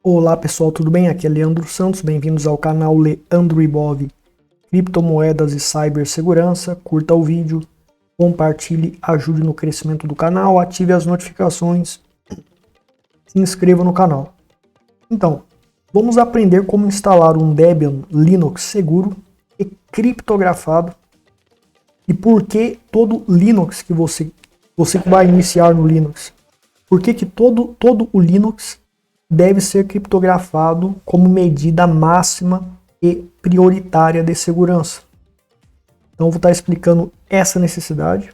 Olá pessoal, tudo bem? Aqui é Leandro Santos, bem-vindos ao canal Leandro Ibov, criptomoedas e cibersegurança. Curta o vídeo, compartilhe, ajude no crescimento do canal, ative as notificações, se inscreva no canal. Então, vamos aprender como instalar um Debian Linux seguro e criptografado e por que todo Linux que você que vai iniciar no Linux, por que todo o Linux deve ser criptografado como medida máxima e prioritária de segurança. Então eu vou estar explicando essa necessidade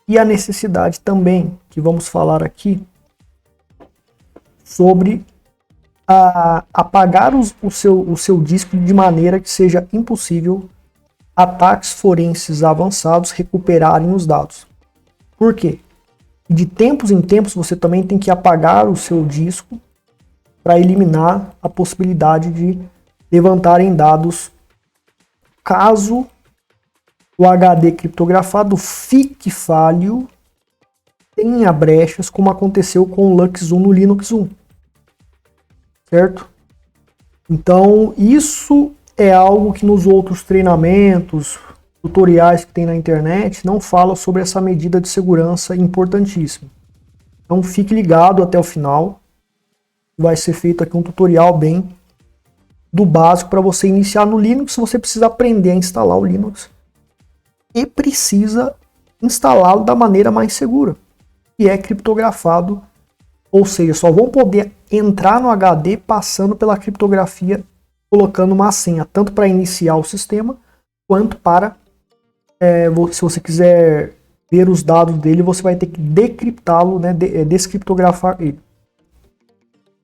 e a necessidade também que vamos falar aqui sobre apagar o seu disco de maneira que seja impossível ataques forenses avançados recuperarem os dados. Por quê? De tempos em tempos você também tem que apagar o seu disco para eliminar a possibilidade de levantarem dados caso o HD criptografado fique falho, tenha brechas, como aconteceu com o Lux 1 no Linux 1. Certo? Então isso é algo que nos outros treinamentos, tutoriais que tem na internet, não fala sobre essa medida de segurança importantíssima. Então fique ligado até o final. Vai ser feito aqui um tutorial bem do básico para você iniciar no Linux. Você precisa aprender a instalar o Linux e precisa instalá-lo da maneira mais segura, que é criptografado, ou seja, só vão poder entrar no HD passando pela criptografia, colocando uma senha, tanto para iniciar o sistema, quanto para se você quiser ver os dados dele, você vai ter que decriptá-lo, né, descriptografar ele.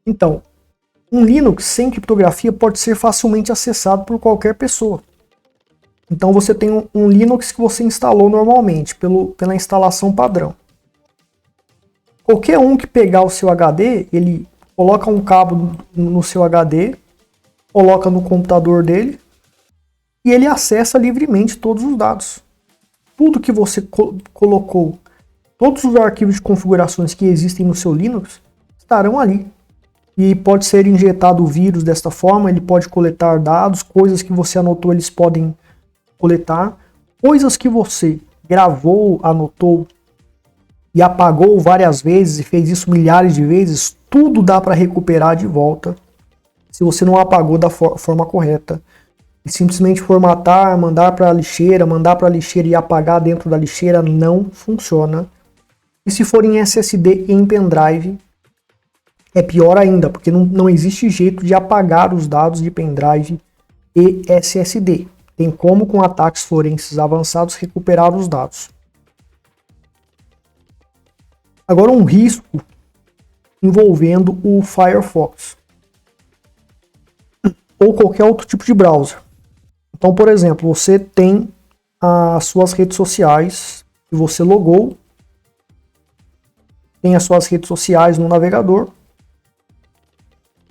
Então, um Linux sem criptografia pode ser facilmente acessado por qualquer pessoa. Então você tem um Linux que você instalou normalmente, pela instalação padrão. Qualquer um que pegar o seu HD, ele coloca um cabo no seu HD, coloca no computador dele, e ele acessa livremente todos os dados. Tudo que você colocou, todos os arquivos de configurações que existem no seu Linux, estarão ali. E pode ser injetado o vírus desta forma, ele pode coletar dados, coisas que você anotou eles podem coletar, coisas que você gravou, anotou e apagou várias vezes e fez isso milhares de vezes, tudo dá para recuperar de volta se você não apagou da forma correta. E simplesmente formatar, mandar para a lixeira e apagar dentro da lixeira não funciona. E se for em SSD e em pendrive, é pior ainda, porque não existe jeito de apagar os dados de pendrive e SSD. Tem como, com ataques forenses avançados, recuperar os dados. Agora, um risco envolvendo o Firefox ou qualquer outro tipo de browser. Então, por exemplo, você tem as suas redes sociais que você logou, tem as suas redes sociais no navegador,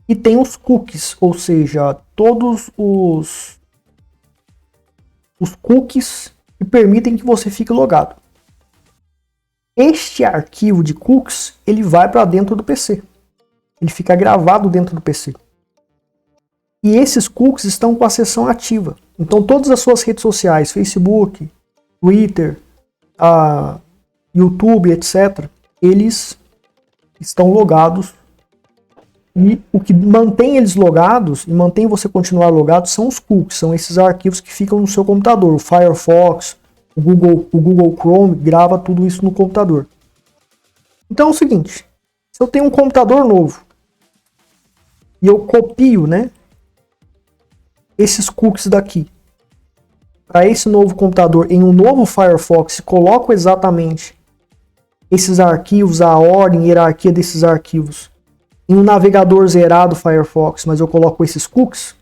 e tem os cookies, ou seja, todos os cookies que permitem que você fique logado. Este arquivo de cookies, ele vai para dentro do PC. Ele fica gravado dentro do PC. E esses cookies estão com a seção ativa. Então todas as suas redes sociais, Facebook, Twitter, YouTube, etc., eles estão logados. E o que mantém eles logados e mantém você continuar logado são os cookies, são esses arquivos que ficam no seu computador. O Firefox, o Google Chrome grava tudo isso no computador. Então é o seguinte, se eu tenho um computador novo e eu copio, né, esses cookies daqui para esse novo computador em um novo Firefox e coloco exatamente esses arquivos, a ordem e hierarquia desses arquivos em um navegador zerado Firefox, mas eu coloco esses cookies,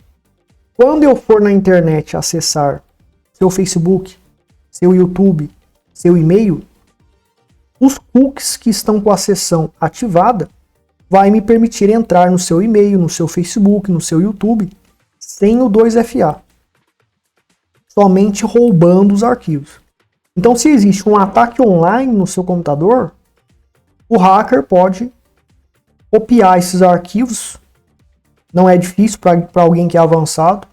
quando eu for na internet acessar seu Facebook, seu YouTube, seu e-mail, os cookies que estão com a seção ativada vai me permitir entrar no seu e-mail, no seu Facebook, no seu YouTube, sem o 2FA, somente roubando os arquivos. Então, se existe um ataque online no seu computador, o hacker pode copiar esses arquivos Não é difícil para alguém que é avançado.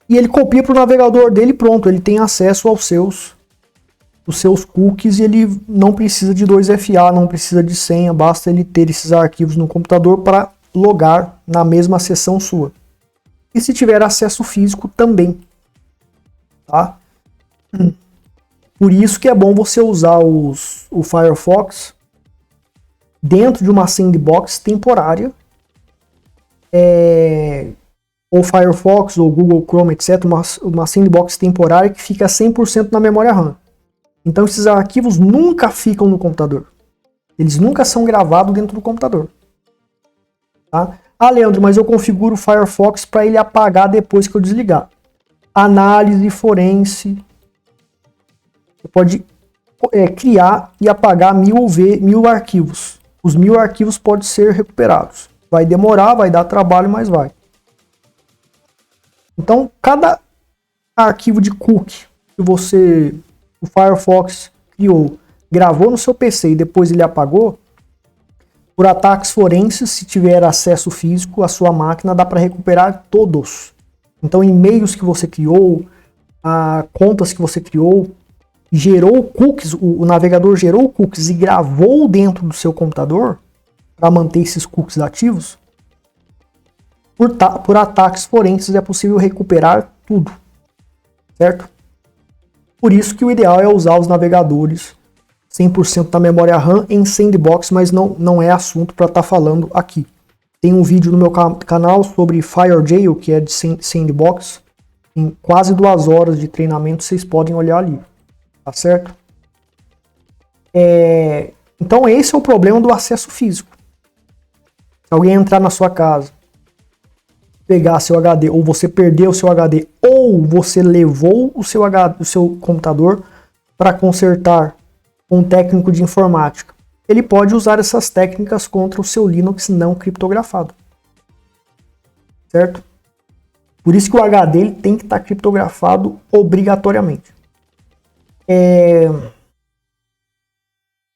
E ele copia para o navegador dele e pronto, ele tem acesso aos seus cookies e ele não precisa de 2FA, não precisa de senha, basta ele ter esses arquivos no computador para logar na mesma sessão sua. E se tiver acesso físico também, tá? Por isso que é bom você usar o Firefox dentro de uma sandbox temporária, ou Firefox, ou Google Chrome, etc., uma sandbox temporária que fica 100% na memória RAM. Então esses arquivos nunca ficam no computador. Eles nunca são gravados dentro do computador. Tá? Ah, Leandro, mas eu configuro o Firefox para ele apagar depois que eu desligar. Análise forense. Você pode criar e apagar 1000 arquivos. Os 1000 arquivos podem ser recuperados. Vai demorar, vai dar trabalho, mas vai. Então, cada arquivo de cookie que o Firefox criou, gravou no seu PC e depois ele apagou, por ataques forenses, se tiver acesso físico à sua máquina, dá para recuperar todos. Então, e-mails que você criou, contas que você criou, gerou cookies, o navegador gerou cookies e gravou dentro do seu computador para manter esses cookies ativos, por ataques forenses é possível recuperar tudo, certo? Por isso que o ideal é usar os navegadores 100% da memória RAM em sandbox, mas não é assunto para estar falando aqui. Tem um vídeo no meu canal sobre FireJail, que é de sandbox, em quase 2 horas de treinamento, vocês podem olhar ali, tá certo? Então esse é o problema do acesso físico. Se alguém entrar na sua casa, pegar seu HD, ou você perdeu o seu HD, ou você levou o seu computador para consertar com um técnico de informática, ele pode usar essas técnicas contra o seu Linux não criptografado. Certo? Por isso que o HD ele tem que estar criptografado obrigatoriamente.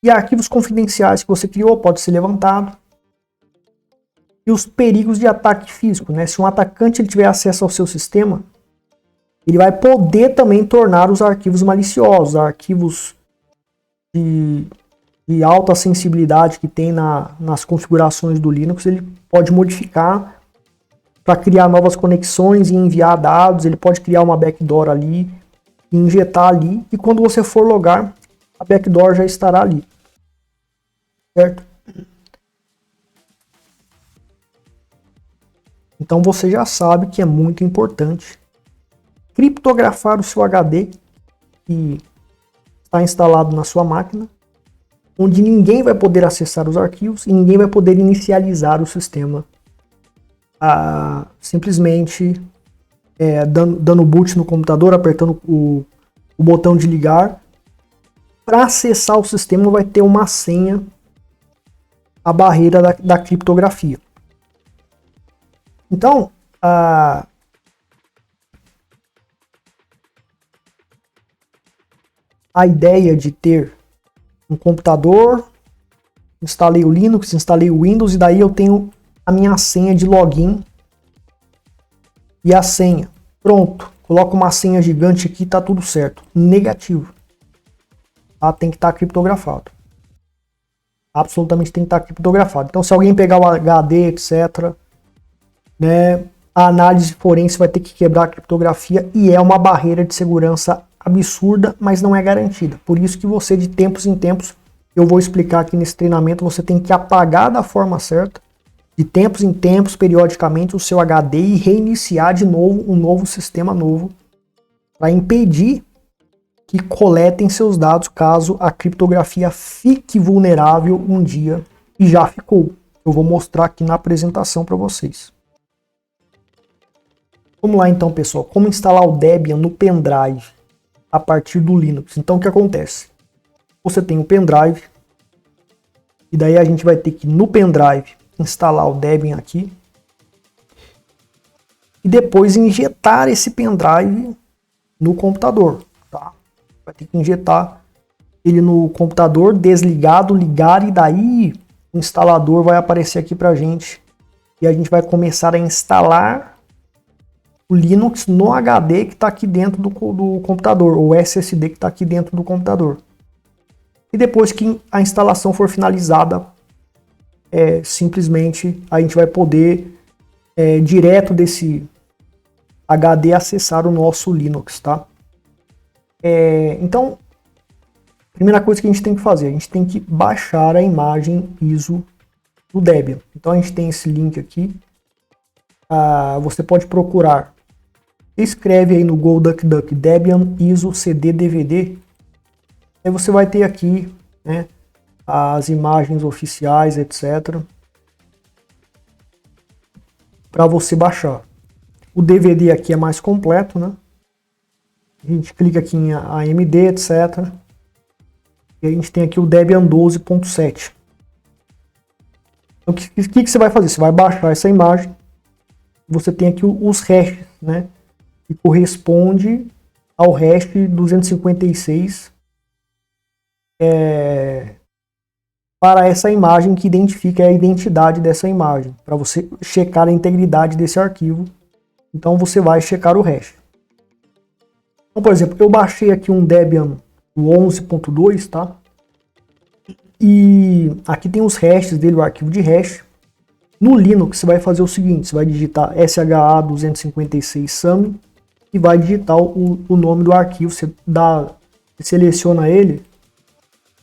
E arquivos confidenciais que você criou pode ser levantado. E os perigos de ataque físico, né? Se um atacante ele tiver acesso ao seu sistema, ele vai poder também tornar os arquivos maliciosos, arquivos de alta sensibilidade que tem nas configurações do Linux, ele pode modificar para criar novas conexões e enviar dados, ele pode criar uma backdoor ali, injetar ali, e quando você for logar, a backdoor já estará ali. Certo? Então você já sabe que é muito importante criptografar o seu HD que está instalado na sua máquina, onde ninguém vai poder acessar os arquivos e ninguém vai poder inicializar o sistema simplesmente dando boot no computador, apertando o botão de ligar. Para acessar o sistema vai ter uma senha, a barreira da criptografia. Então, a ideia de ter um computador, instalei o Linux, instalei o Windows e daí eu tenho a minha senha de login e a senha. Pronto, coloco uma senha gigante aqui e tá tudo certo. Negativo. Tá? Tem que estar criptografado. Absolutamente tem que estar criptografado. Então se alguém pegar o HD, etc., né, a análise forense vai ter que quebrar a criptografia e é uma barreira de segurança absurda, mas não é garantida. Por isso que você, de tempos em tempos, eu vou explicar aqui nesse treinamento, você tem que apagar da forma certa, de tempos em tempos, periodicamente, o seu HD e reiniciar de novo um novo sistema novo, para impedir que coletem seus dados caso a criptografia fique vulnerável um dia, e já ficou. Eu vou mostrar aqui na apresentação para vocês. Vamos lá então, pessoal, como instalar o Debian no pendrive a partir do Linux. Então o que acontece? Você tem o pendrive e daí a gente vai ter que no pendrive instalar o Debian aqui e depois injetar esse pendrive no computador, tá? Vai ter que injetar ele no computador, desligado, ligar e daí o instalador vai aparecer aqui pra gente e a gente vai começar a instalar o Linux no HD que está aqui dentro do computador, ou SSD que está aqui dentro do computador. E depois que a instalação for finalizada, simplesmente a gente vai poder, direto desse HD, acessar o nosso Linux, tá? Então, primeira coisa que a gente tem que fazer, a gente tem que baixar a imagem ISO do Debian. Então a gente tem esse link aqui. Você pode procurar, escreve aí no Go DuckDuck Debian ISO CD DVD. Aí você vai ter aqui, né, as imagens oficiais, etc. para você baixar. O DVD aqui é mais completo, né? A gente clica aqui em AMD, etc. E a gente tem aqui o Debian 12.7. Então, o que você vai fazer? Você vai baixar essa imagem. Você tem aqui os hashes, né? Que corresponde ao hash 256 para essa imagem, que identifica a identidade dessa imagem, para você checar a integridade desse arquivo. Então você vai checar o hash. Então, por exemplo, eu baixei aqui um Debian 11.2, tá? E aqui tem os hashes dele, o arquivo de hash. No Linux você vai fazer o seguinte, você vai digitar SHA-256-SUM e vai digitar o nome do arquivo. Você seleciona ele,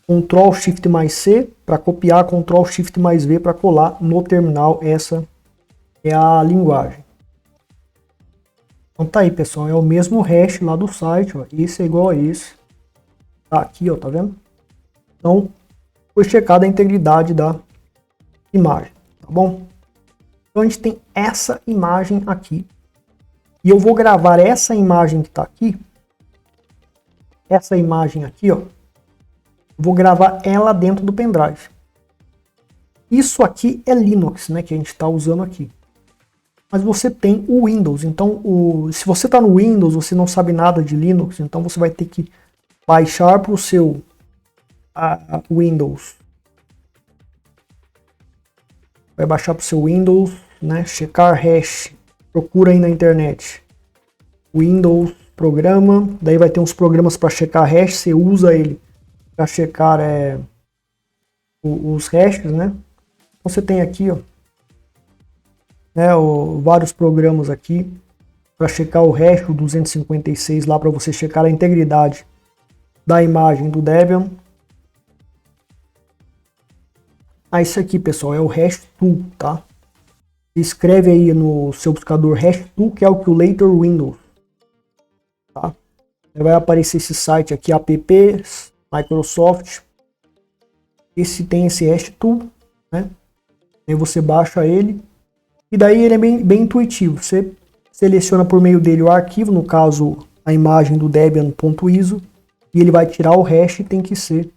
Ctrl Shift mais C para copiar, Ctrl Shift mais V para colar no terminal. Essa é a linguagem. Então tá aí, pessoal, é o mesmo hash lá do site, ó. Esse é igual a esse. Tá aqui, ó, tá vendo? Então, foi checada a integridade da imagem, tá bom? Então a gente tem essa imagem aqui. E eu vou gravar essa imagem que tá aqui. Essa imagem aqui, ó. Vou gravar ela dentro do pendrive. Isso aqui é Linux, né, que a gente está usando aqui. Mas você tem o Windows. Então, se você está no Windows, você não sabe nada de Linux, então você vai ter que baixar para o seu Windows. Vai baixar para o seu Windows, né? Checar hash. Procura aí na internet. Windows, programa. Daí vai ter uns programas para checar hash. Você usa ele para checar os hashes, né? Você tem aqui, ó, né, vários programas aqui para checar o hash, o 256 lá, para você checar a integridade da imagem do Debian. Isso aqui, pessoal, é o HashTool, tá? Escreve aí no seu buscador HashTool Calculator Windows, tá? Vai aparecer esse site aqui, apps, Microsoft. Tem esse HashTool, né? Aí você baixa ele. E daí ele é bem intuitivo. Você seleciona por meio dele o arquivo, no caso a imagem do Debian.iso, e ele vai tirar o hash, e tem que ser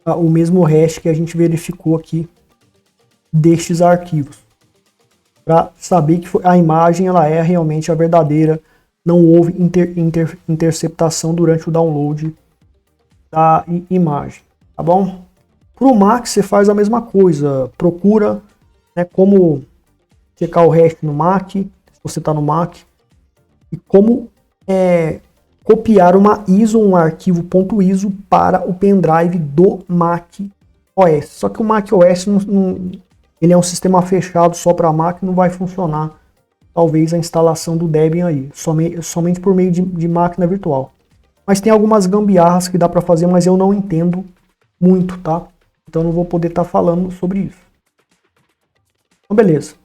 o mesmo hash que a gente verificou aqui destes arquivos, para saber que a imagem ela é realmente a verdadeira, não houve interceptação durante o download da imagem, tá bom? Para o Mac você faz a mesma coisa, procura, né, como checar o hash no Mac, se você está no Mac, e como copiar uma ISO, um arquivo .iso para o pendrive do Mac OS. Só que o Mac OS ele é um sistema fechado só para Mac, não vai funcionar talvez a instalação do Debian aí, somente por meio de máquina virtual. Mas tem algumas gambiarras que dá para fazer, mas eu não entendo muito, tá? Então não vou poder estar falando sobre isso. Então beleza.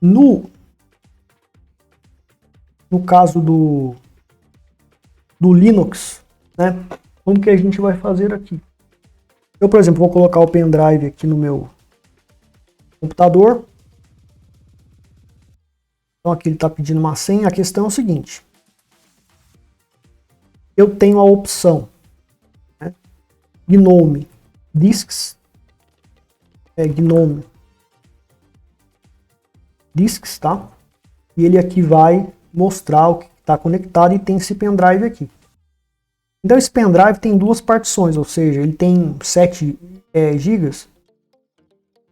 No caso do Linux, né? Como que a gente vai fazer aqui? Eu, por exemplo, vou colocar o pendrive aqui no meu computador. Então aqui ele está pedindo uma senha. A questão é o seguinte. Eu tenho a opção, né, GNOME Disks. GNOME Disks, tá? E ele aqui vai mostrar o que está conectado e tem esse pendrive aqui. Então esse pendrive tem duas partições, ou seja, ele tem 7 GB,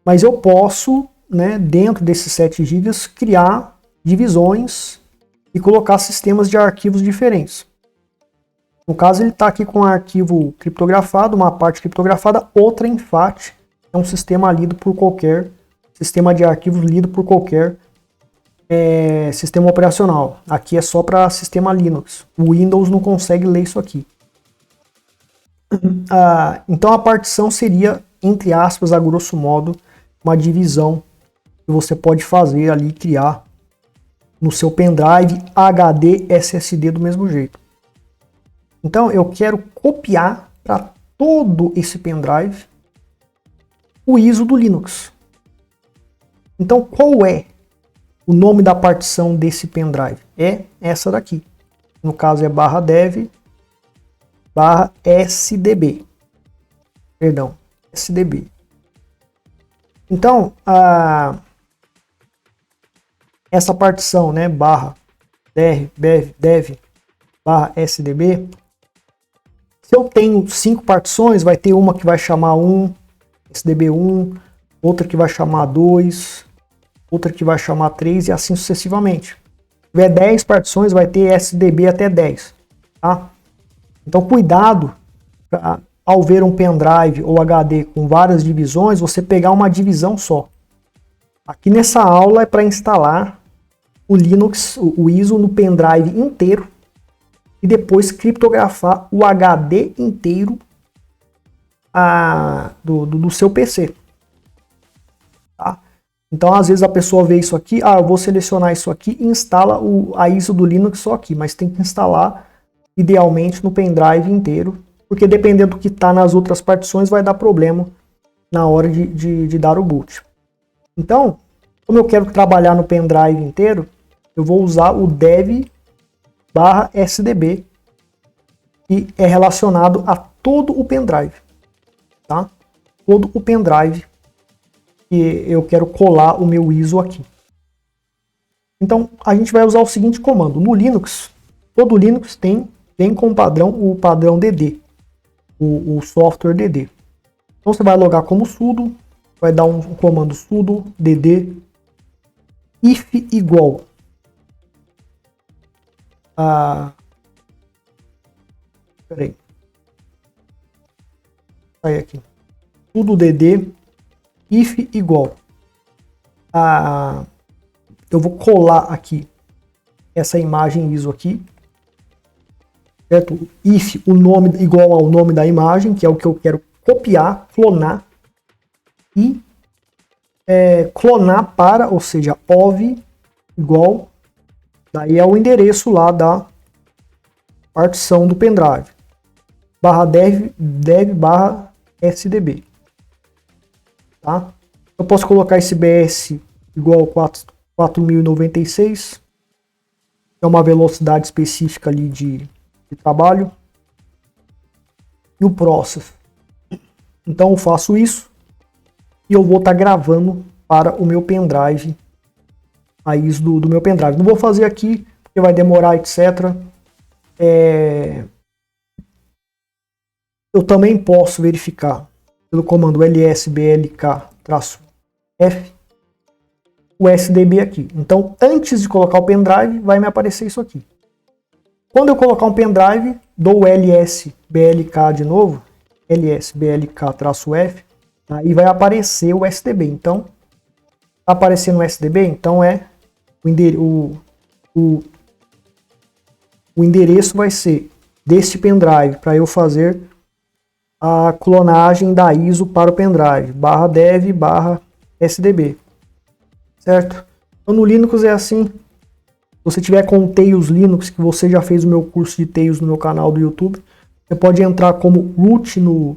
mas eu posso né, dentro desses 7 GB, criar divisões e colocar sistemas de arquivos diferentes. No caso, ele está aqui com um arquivo criptografado, uma parte criptografada, outra em FAT, é um sistema lido por qualquer, sistema de arquivos lido por qualquer sistema operacional. Aqui é só para sistema Linux. O Windows não consegue ler isso aqui. Então a partição seria, entre aspas, a grosso modo, uma divisão que você pode fazer ali, criar no seu pendrive, HD, SSD do mesmo jeito. Então eu quero copiar para todo esse pendrive o ISO do Linux. Então qual é o nome da partição desse pendrive? É essa daqui. No caso é /dev /sdb. Perdão, SDB. Então, essa partição, né, /dev /sdb, se eu tenho 5 partições, vai ter uma que vai chamar 1, SDB1, outra que vai chamar 2, outra que vai chamar 3 e assim sucessivamente. Se tiver 10 partições, vai ter SDB até 10, tá? Então cuidado ao ver um pendrive ou HD com várias divisões, você pegar uma divisão só. Aqui nessa aula é para instalar o Linux, o ISO no pendrive inteiro e depois criptografar o HD inteiro do seu PC. Tá? Então às vezes a pessoa vê isso aqui, eu vou selecionar isso aqui e instala a ISO do Linux só aqui, mas tem que instalar idealmente no pendrive inteiro, porque dependendo do que está nas outras partições vai dar problema na hora de dar o boot. Então, como eu quero trabalhar no pendrive inteiro, eu vou usar o dev /sdb, que é relacionado a todo o pendrive, tá? Todo o pendrive que eu quero colar o meu ISO aqui. Então, a gente vai usar o seguinte comando. No Linux, todo Linux vem com o padrão DD, o software DD. Então você vai logar como sudo, vai dar um comando sudo dd if igual peraí, sai aqui, sudo dd if igual eu vou colar aqui essa imagem ISO aqui, certo? If o nome igual ao nome da imagem, que é o que eu quero copiar, clonar e clonar para, ou seja, ov igual, daí é o endereço lá da partição do pendrive, /dev /sdb, tá? Eu posso colocar esse BS igual 4096, é uma velocidade específica ali de trabalho, e o process. Então eu faço isso e eu vou estar gravando para o meu pendrive a ISO do meu pendrive. Não vou fazer aqui porque vai demorar, etc. Eu também posso verificar pelo comando lsblk-f o SDB aqui. Então antes de colocar o pendrive vai me aparecer isso aqui. Quando eu colocar um pendrive, dou o lsblk de novo, lsblk-f, aí vai aparecer o SDB. Então, tá aparecendo o SDB, então o endereço vai ser deste pendrive para eu fazer a clonagem da ISO para o pendrive, /dev /sdb, certo? Então no Linux é assim. Se você tiver com o Tails Linux, que você já fez o meu curso de Tails no meu canal do YouTube, você pode entrar como root no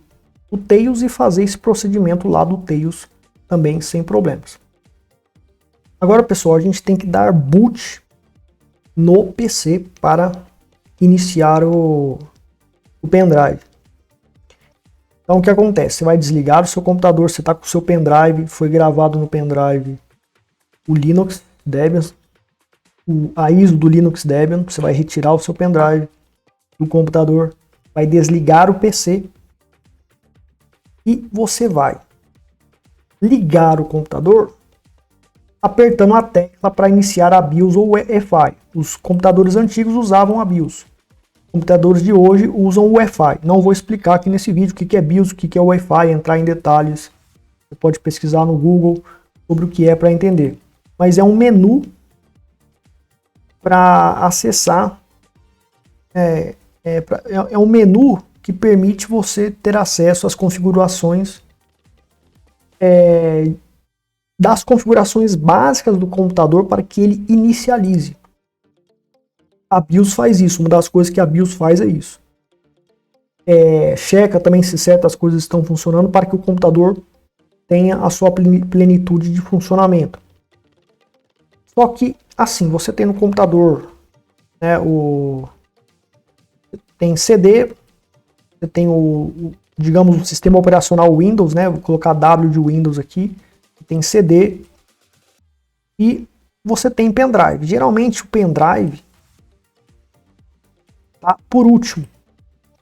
Tails e fazer esse procedimento lá do Tails também sem problemas. Agora, pessoal, a gente tem que dar boot no PC para iniciar o pendrive. Então o que acontece? Você vai desligar o seu computador, você está com o seu pendrive, foi gravado no pendrive o Linux Debian, a ISO do Linux Debian, você vai retirar o seu pendrive do computador, vai desligar o PC e você vai ligar o computador apertando a tecla para iniciar a BIOS ou o Wi-Fi. Os computadores antigos usavam a BIOS. Computadores de hoje usam o Wi-Fi. Não vou explicar aqui nesse vídeo o que é BIOS, o que é Wi-Fi, entrar em detalhes. Você pode pesquisar no Google sobre o que é para entender. Mas é um menu para acessar. É um menu que permite você ter acesso às configurações das configurações básicas do computador para que ele inicialize. A BIOS faz isso, uma das coisas que a BIOS faz é isso. Checa também se certas coisas estão funcionando para que o computador tenha a sua plenitude de funcionamento. Só que, assim, você tem no computador, né, tem CD, você tem digamos, o sistema operacional Windows, né, vou colocar W de Windows aqui, tem CD e você tem pendrive. Geralmente o pendrive tá por último.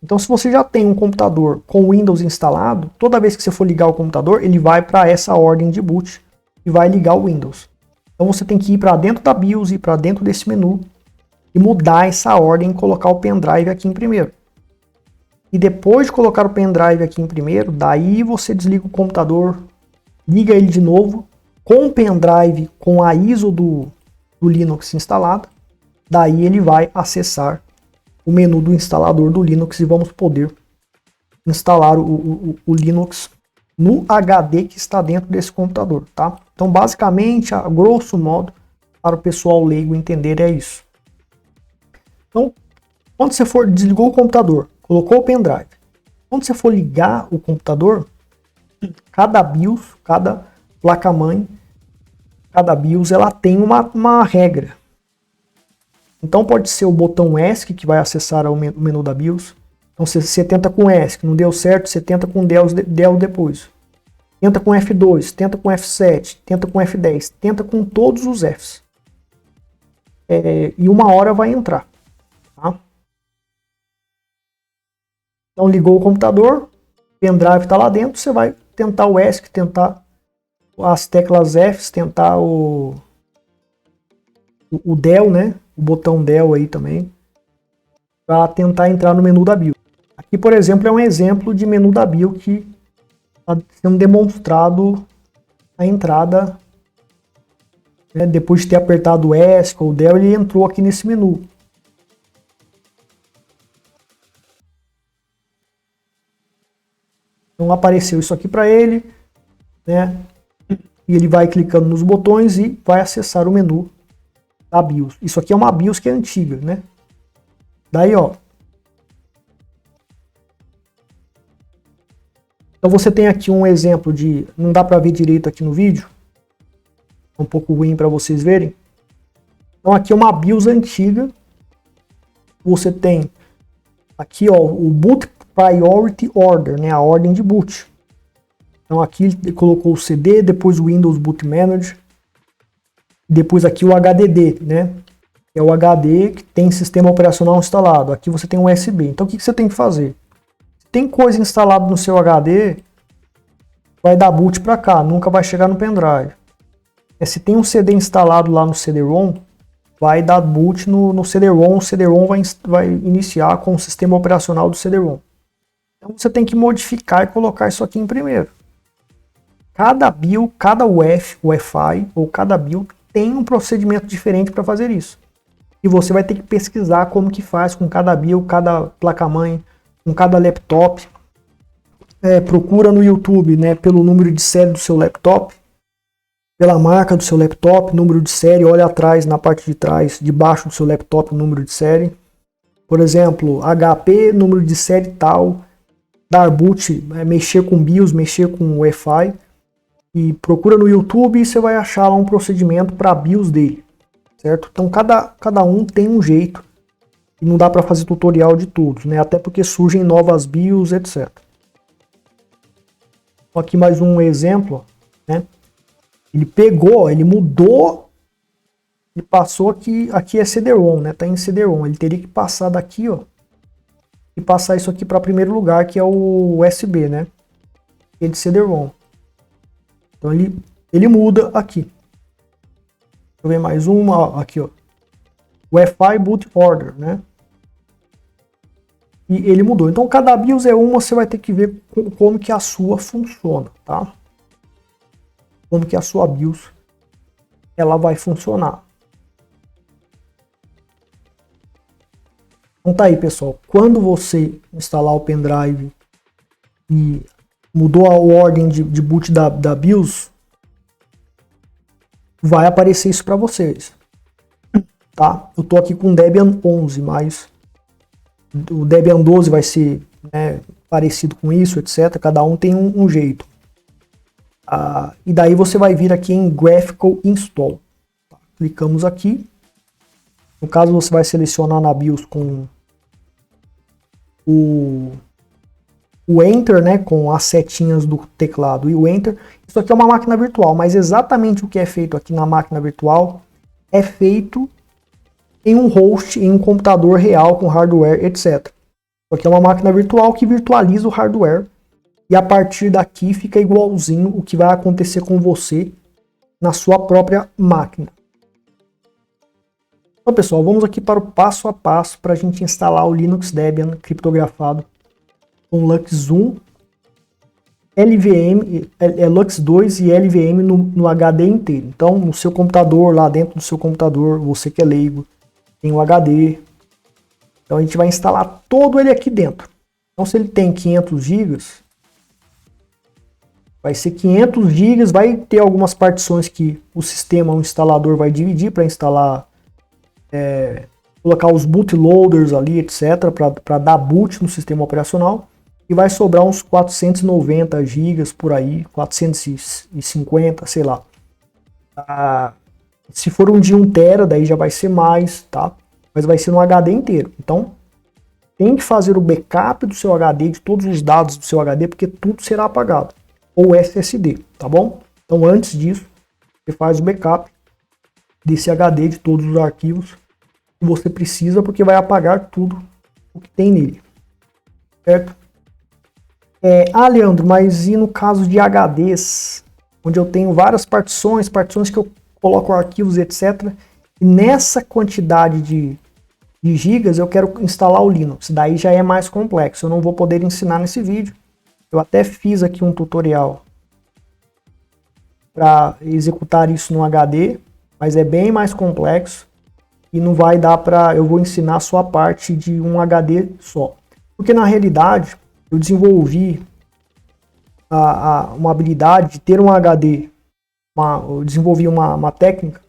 Então, se você já tem um computador com Windows instalado, toda vez que você for ligar o computador, ele vai para essa ordem de boot e vai ligar o Windows. Então, você tem que ir para dentro da BIOS, ir para dentro desse menu e mudar essa ordem e colocar o pendrive aqui em primeiro. E depois de colocar o pendrive aqui em primeiro, daí você desliga o computador, liga ele de novo, com o pendrive com a ISO do Linux instalada, daí ele vai acessar o menu do instalador do Linux e vamos poder instalar o Linux no HD que está dentro desse computador, tá? Então, basicamente, a grosso modo, para o pessoal leigo entender, é isso. Então, quando você for desligou o computador, colocou o pendrive, quando você for ligar o computador, cada BIOS, cada placa-mãe, cada BIOS, ela tem uma regra. Então pode ser o botão ESC que vai acessar o menu da BIOS. Então você tenta com ESC, não deu certo, você tenta com Del depois. Tenta com F2, tenta com F7, tenta com F10, tenta com todos os Fs. E uma hora vai entrar. Tá? Então ligou o computador, o pendrive está lá dentro, você vai tentar o ESC, tentar as teclas Fs, tentar o Del, né? O botão Del aí também, para tentar entrar no menu da BIOS. Aqui, por exemplo, é um exemplo de menu da BIOS que está sendo demonstrado a entrada, né? Depois de ter apertado o ESC ou o Del, ele entrou aqui nesse menu. Então apareceu isso aqui para ele, né? E ele vai clicando nos botões e vai acessar o menu da BIOS. Isso aqui é uma BIOS que é antiga, né? Daí, ó. Então você tem aqui um exemplo de... Não dá para ver direito aqui no vídeo. É um pouco ruim para vocês verem. Então aqui é uma BIOS antiga. Você tem aqui, ó, o Boot Priority Order, né? A ordem de boot. Então aqui ele colocou o CD, depois o Windows Boot Manager. Depois aqui o HDD, né? É o HD que tem sistema operacional instalado. Aqui você tem um USB. Então o que você tem que fazer? Se tem coisa instalada no seu HD, vai dar boot para cá, nunca vai chegar no pendrive. Se tem um CD instalado lá no CD-ROM, vai dar boot no CD-ROM. O CD-ROM vai iniciar com o sistema operacional do CD-ROM. Então você tem que modificar e colocar isso aqui em primeiro. Cada BIOS, cada Wi-Fi ou cada BIOS tem um procedimento diferente para fazer isso. E você vai ter que pesquisar como que faz com cada BIOS, cada placa-mãe, com cada laptop. Procura no YouTube, né, pelo número de série do seu laptop, pela marca do seu laptop, número de série, olha atrás, na parte de trás, debaixo do seu laptop, o número de série. Por exemplo, HP, número de série tal, dar boot, mexer com BIOS, mexer com Wi-Fi. E procura no YouTube e você vai achar lá um procedimento para a BIOS dele, certo? Então cada um tem um jeito e não dá para fazer tutorial de todos, né? Até porque surgem novas BIOS, etc. Aqui mais um exemplo, né? Ele pegou, ele mudou e passou aqui é CD-ROM, né? Tá em CD-ROM, ele teria que passar daqui, ó, e passar isso aqui para primeiro lugar, que é o USB, né? É de CD-ROM. Então ele muda aqui. eu ver mais uma, ó, aqui, ó. Wi-Fi Boot Order, né? E ele mudou. Então, cada BIOS é uma, você vai ter que ver como que a sua funciona, tá? Como que a sua BIOS ela vai funcionar. Então tá aí, pessoal. Quando você instalar o pendrive e mudou a ordem de boot da BIOS, vai aparecer isso para vocês, tá? Eu tô aqui com Debian 11, mas o Debian 12 vai ser, né, parecido com isso, etc. Cada um tem um jeito. E daí você vai vir aqui em Graphical Install. Tá? Clicamos aqui. No caso, você vai selecionar na BIOS com o Enter, né, com as setinhas do teclado e o Enter. Isso aqui é uma máquina virtual, mas exatamente o que é feito aqui na máquina virtual é feito em um host, em um computador real com hardware, etc. Isso aqui é uma máquina virtual que virtualiza o hardware e a partir daqui fica igualzinho o que vai acontecer com você na sua própria máquina. Então, pessoal, vamos aqui para o passo a passo para a gente instalar o Linux Debian criptografado com LuxOne, LVM, Lux 2 e LVM no HD inteiro. Então, no seu computador, lá dentro do seu computador, você que é leigo, tem o HD. Então, a gente vai instalar todo ele aqui dentro. Então, se ele tem 500 GB, vai ser 500 GB, vai ter algumas partições que o sistema, o instalador vai dividir para instalar, colocar os bootloaders ali, etc, para dar boot no sistema operacional. E vai sobrar uns 490 GB por aí, 450, sei lá. Se for um de 1 TB, daí já vai ser mais, tá? Mas vai ser no HD inteiro. Então, tem que fazer o backup do seu HD, de todos os dados do seu HD, porque tudo será apagado. Ou SSD, tá bom? Então, antes disso, você faz o backup desse HD, de todos os arquivos que você precisa, porque vai apagar tudo o que tem nele. Certo? Leandro, mas e no caso de HDs, onde eu tenho várias partições que eu coloco arquivos, etc. E nessa quantidade de gigas eu quero instalar o Linux, daí já é mais complexo, eu não vou poder ensinar nesse vídeo. Eu até fiz aqui um tutorial para executar isso no HD, mas é bem mais complexo e não vai dar para, eu vou ensinar só a parte de um HD só. Porque na realidade eu desenvolvi uma habilidade de ter um HD, eu desenvolvi uma técnica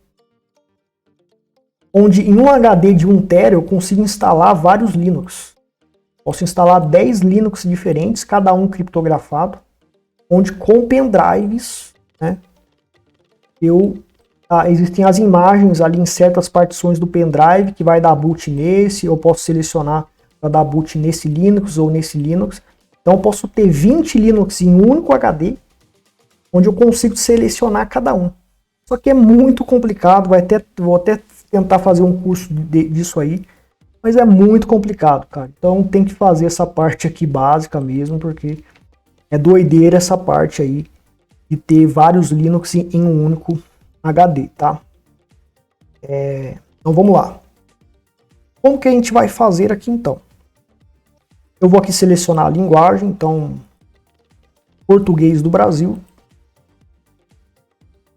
onde em um HD de 1 TB eu consigo instalar vários Linux. Posso instalar 10 Linux diferentes, cada um criptografado, onde com pendrives, né, existem as imagens ali em certas partições do pendrive que vai dar boot nesse, eu posso selecionar para dar boot nesse Linux ou nesse Linux. Então eu posso ter 20 Linux em um único HD, onde eu consigo selecionar cada um. Só que é muito complicado, vou até tentar fazer um curso disso aí, mas é muito complicado, cara. Então tem que fazer essa parte aqui básica mesmo, porque é doideira essa parte aí de ter vários Linux em um único HD, tá? Então vamos lá. Como que a gente vai fazer aqui então? Eu vou aqui selecionar a linguagem, então português do Brasil.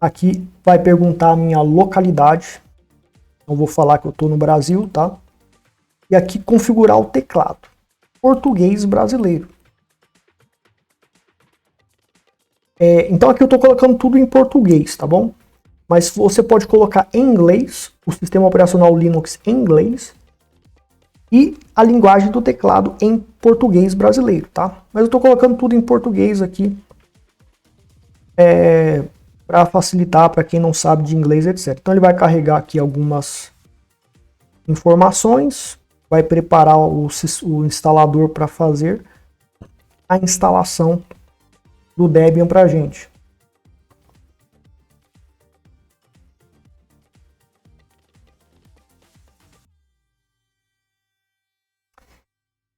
Aqui vai perguntar a minha localidade. Então vou falar que eu estou no Brasil, tá? E aqui configurar o teclado. Português brasileiro. Então aqui eu estou colocando tudo em português, tá bom? Mas você pode colocar em inglês, o sistema operacional Linux em inglês, e a linguagem do teclado em português brasileiro, tá? Mas eu estou colocando tudo em português aqui, para facilitar para quem não sabe de inglês, etc. Então ele vai carregar aqui algumas informações, vai preparar o instalador para fazer a instalação do Debian para a gente.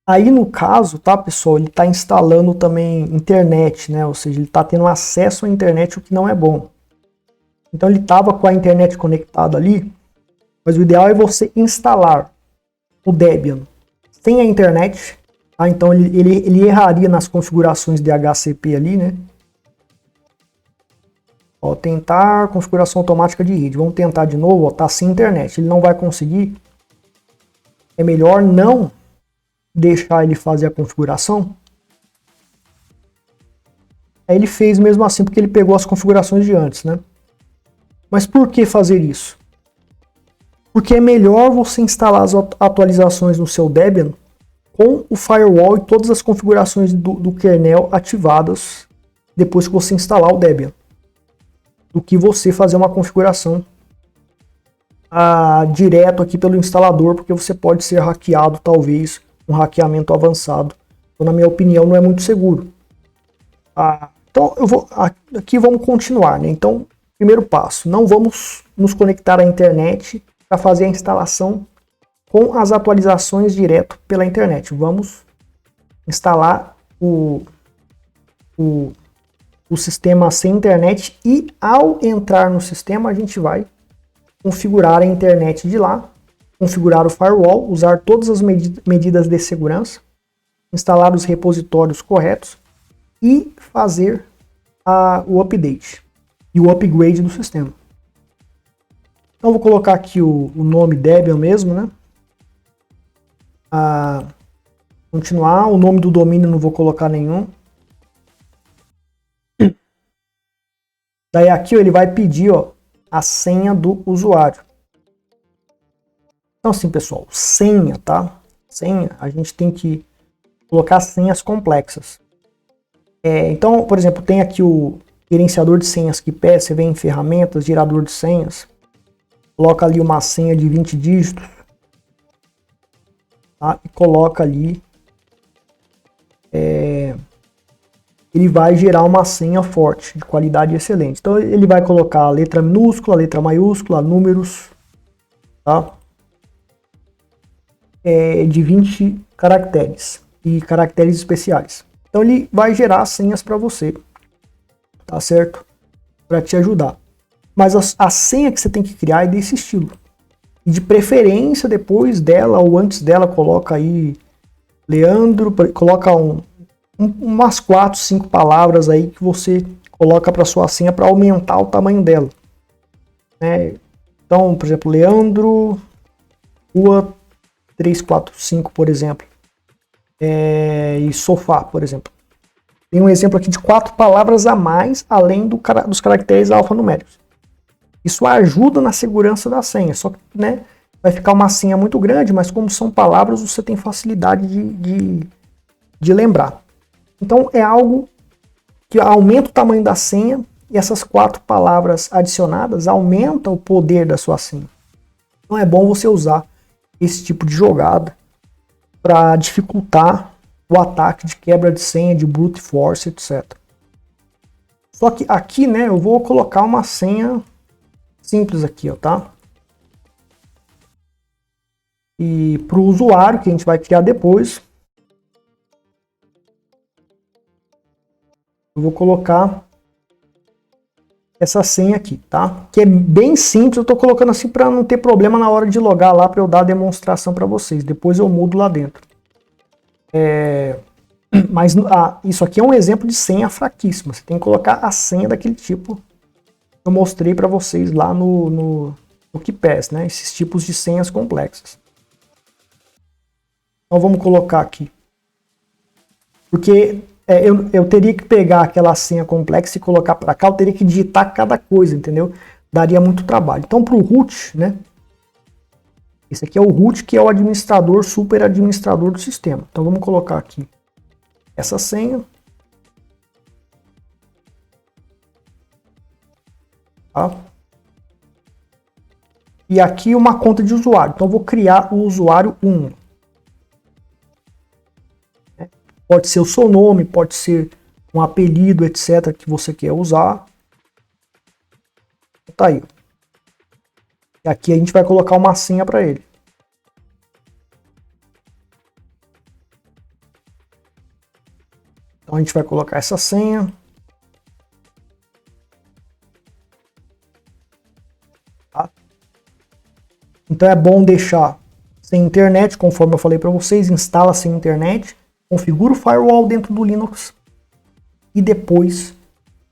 Aí no caso, tá, pessoal, ele está instalando também internet, né? Ou seja, ele está tendo acesso à internet, o que não é bom. Então ele estava com a internet conectada ali, mas o ideal é você instalar o Debian sem a internet, tá? Então ele erraria nas configurações de DHCP ali, né? Ó, tentar configuração automática de rede. Vamos tentar de novo, ó, tá sem internet. Ele não vai conseguir. É melhor não deixar ele fazer a configuração. Aí ele fez mesmo assim porque ele pegou as configurações de antes, né? Mas por que fazer isso? Porque é melhor você instalar as atualizações no seu Debian com o firewall e todas as configurações do kernel ativadas depois que você instalar o Debian, do que você fazer uma configuração direto aqui pelo instalador, porque você pode ser hackeado, talvez, um hackeamento avançado. Então, na minha opinião, não é muito seguro. Então, aqui vamos continuar, né? Então, primeiro passo, não vamos nos conectar à internet para fazer a instalação com as atualizações direto pela internet. Vamos instalar o sistema sem internet e ao entrar no sistema a gente vai configurar a internet de lá, configurar o firewall, usar todas as medidas de segurança, instalar os repositórios corretos e fazer o update e o upgrade do sistema. Então vou colocar aqui o nome Debian mesmo, né? Continuar, o nome do domínio não vou colocar nenhum. Daí aqui ó, ele vai pedir ó, a senha do usuário. Então assim pessoal, senha, tá? Senha, a gente tem que colocar senhas complexas. Então, por exemplo, tem aqui o gerenciador de senhas KeePass, você vem em ferramentas, gerador de senhas, coloca ali uma senha de 20 dígitos, tá? E coloca ali, ele vai gerar uma senha forte, de qualidade excelente. Então ele vai colocar letra minúscula, letra maiúscula, números, tá? De 20 caracteres e caracteres especiais. Então ele vai gerar senhas para você, tá certo? Para te ajudar. Mas a senha que você tem que criar é desse estilo. E de preferência depois dela ou antes dela coloca aí Leandro, coloca umas 4, 5 palavras aí que você coloca para sua senha para aumentar o tamanho dela. Né? Então, por exemplo, Leandro, rua 345, por exemplo. E sofá, por exemplo. Tem um exemplo aqui de 4 palavras a mais, além dos caracteres alfanuméricos. Isso ajuda na segurança da senha, só que né, vai ficar uma senha muito grande, mas como são palavras, você tem facilidade de lembrar. Então é algo que aumenta o tamanho da senha e essas 4 palavras adicionadas aumentam o poder da sua senha. Então é bom você usar esse tipo de jogada para dificultar o ataque de quebra de senha, de brute force, etc. Só que aqui, né, eu vou colocar uma senha simples aqui, ó, tá? E para o usuário, que a gente vai criar depois, eu vou colocar essa senha aqui, tá? Que é bem simples, eu tô colocando assim para não ter problema na hora de logar lá, para eu dar a demonstração para vocês. Depois eu mudo lá dentro. Mas isso aqui é um exemplo de senha fraquíssima. Você tem que colocar a senha daquele tipo que eu mostrei para vocês lá no KeePass, né? Esses tipos de senhas complexas. Então vamos colocar aqui. Porque eu teria que pegar aquela senha complexa e colocar para cá, eu teria que digitar cada coisa, entendeu? Daria muito trabalho. Então para o root, né? Esse aqui é o root, que é o administrador, super administrador do sistema. Então vamos colocar aqui essa senha. Tá? E aqui uma conta de usuário. Então eu vou criar o usuário 1. Pode ser o seu nome, pode ser um apelido, etc. que você quer usar. Tá aí. E aqui a gente vai colocar uma senha para ele. Então a gente vai colocar essa senha. Tá? Então é bom deixar sem internet, conforme eu falei para vocês, instala sem internet, configura o firewall dentro do Linux e depois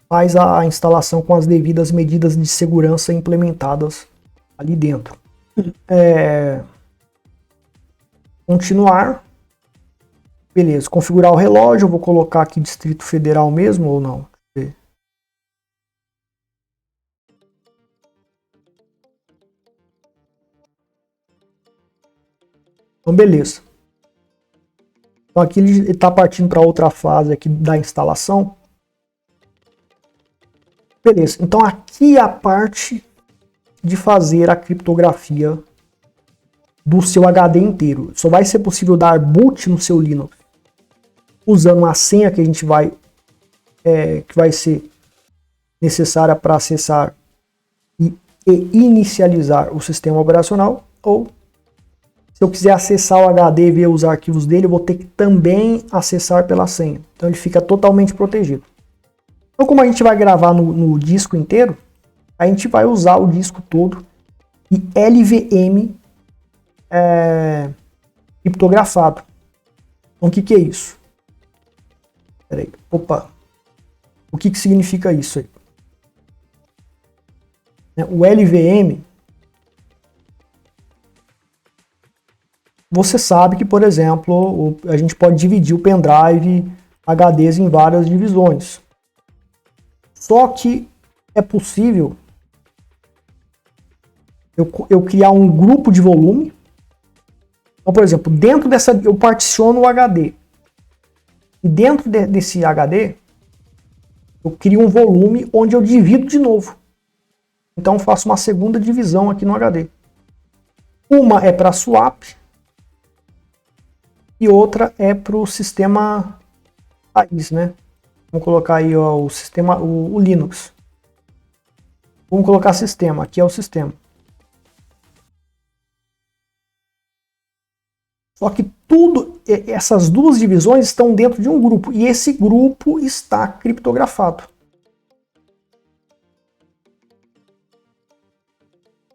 faz a instalação com as devidas medidas de segurança implementadas ali dentro. Continuar. Beleza, configurar o relógio, eu vou colocar aqui Distrito Federal mesmo ou não? Então beleza. Então aqui ele está partindo para outra fase aqui da instalação. Beleza, então aqui é a parte de fazer a criptografia do seu HD inteiro. Só vai ser possível dar boot no seu Linux usando uma senha que a gente vai que vai ser necessária para acessar e inicializar o sistema operacional, ou se eu quiser acessar o HD e ver os arquivos dele, eu vou ter que também acessar pela senha. Então ele fica totalmente protegido. Então como a gente vai gravar no disco inteiro, a gente vai usar o disco todo e LVM criptografado. Então o que é isso? Peraí, opa. O que significa isso aí? O LVM, você sabe que, por exemplo, a gente pode dividir o pendrive HDs em várias divisões. Só que é possível eu criar um grupo de volume. Então, por exemplo, dentro dessa eu particiono o HD. E dentro desse HD eu crio um volume onde eu divido de novo. Então eu faço uma segunda divisão aqui no HD. Uma é para swap e outra é para o sistema raiz, né? Vamos colocar aí ó, o sistema, o Linux. Vamos colocar sistema, aqui é o sistema. Só que essas duas divisões estão dentro de um grupo e esse grupo está criptografado.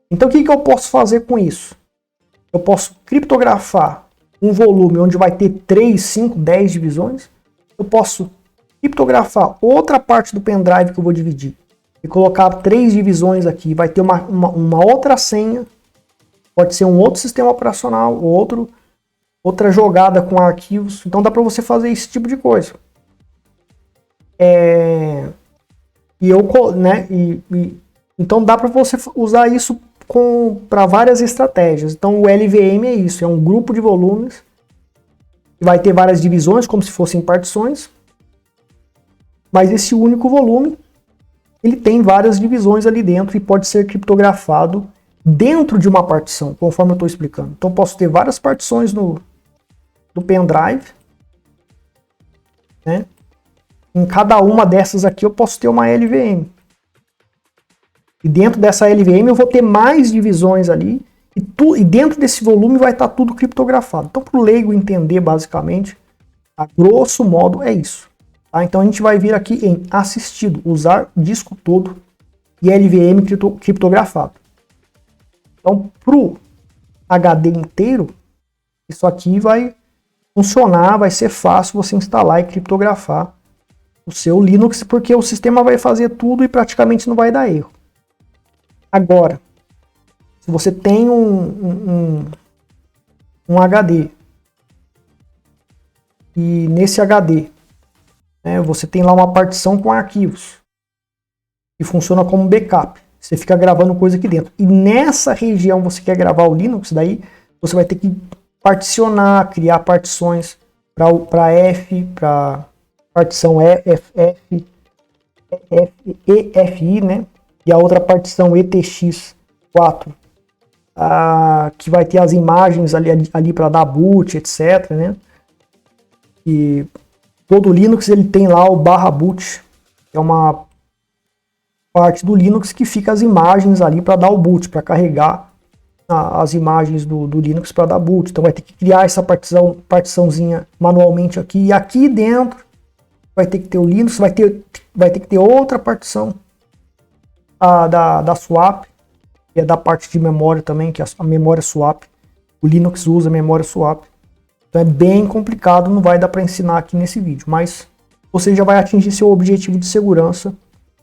Então o que eu posso fazer com isso? Eu posso criptografar um volume onde vai ter 3, 5, 10 divisões. Eu posso criptografar outra parte do pendrive que eu vou dividir e colocar 3 divisões aqui. Vai ter uma outra senha, pode ser um outro sistema operacional, outra jogada com arquivos. Então dá para você fazer esse tipo de coisa. Então dá para você usar isso para várias estratégias. Então o LVM é isso, é um grupo de volumes que vai ter várias divisões como se fossem partições, mas esse único volume ele tem várias divisões ali dentro e pode ser criptografado dentro de uma partição, conforme eu estou explicando. Então posso ter várias partições do pendrive, né? Em cada uma dessas aqui eu posso ter uma LVM. E dentro dessa LVM eu vou ter mais divisões ali. E dentro desse volume vai estar tudo criptografado. Então, para o leigo entender, basicamente, a grosso modo é isso. Tá? Então, a gente vai vir aqui em assistido, usar disco todo e LVM criptografado. Então, para o HD inteiro, isso aqui vai funcionar, vai ser fácil você instalar e criptografar o seu Linux, porque o sistema vai fazer tudo e praticamente não vai dar erro. Agora, se você tem um HD e nesse HD você tem lá uma partição com arquivos que funciona como backup, você fica gravando coisa aqui dentro e nessa região você quer gravar o Linux, daí você vai ter que particionar, criar partições para F, para partição EFI, né? E a outra partição ETX4, que vai ter as imagens ali para dar boot, etc, né? E todo Linux ele tem lá o /boot, que é uma parte do Linux que fica as imagens ali para dar o boot, para carregar as imagens do Linux para dar boot. Então vai ter que criar essa partiçãozinha manualmente aqui. E aqui dentro vai ter que ter o Linux, vai ter que ter outra partição da swap, que é da parte de memória também, que é a memória swap. O Linux usa memória swap. Então é bem complicado, não vai dar para ensinar aqui nesse vídeo, mas você já vai atingir seu objetivo de segurança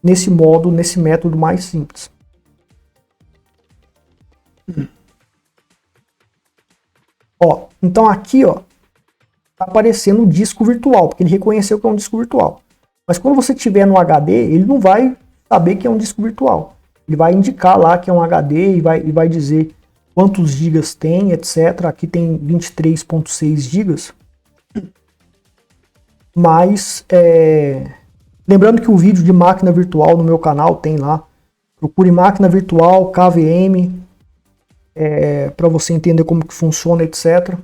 nesse modo, nesse método mais simples. Ó, então aqui, ó, tá aparecendo o disco virtual, porque ele reconheceu que é um disco virtual. Mas quando você tiver no HD, ele não vai saber que é um disco virtual. Ele vai indicar lá que é um HD e vai dizer quantos gigas tem, etc. Aqui tem 23.6 gigas. Mas, lembrando que o vídeo de máquina virtual no meu canal tem lá. Procure máquina virtual, KVM, para você entender como que funciona, etc.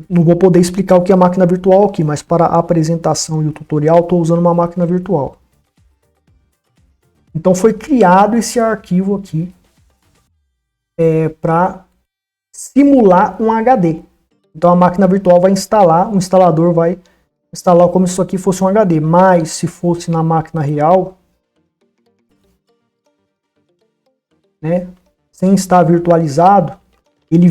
Não vou poder explicar o que é máquina virtual aqui, mas para a apresentação e o tutorial estou usando uma máquina virtual. Então foi criado esse arquivo aqui para simular um HD. Então a máquina virtual vai instalar, o instalador vai instalar como se isso aqui fosse um HD, mas se fosse na máquina real, né, sem estar virtualizado, ele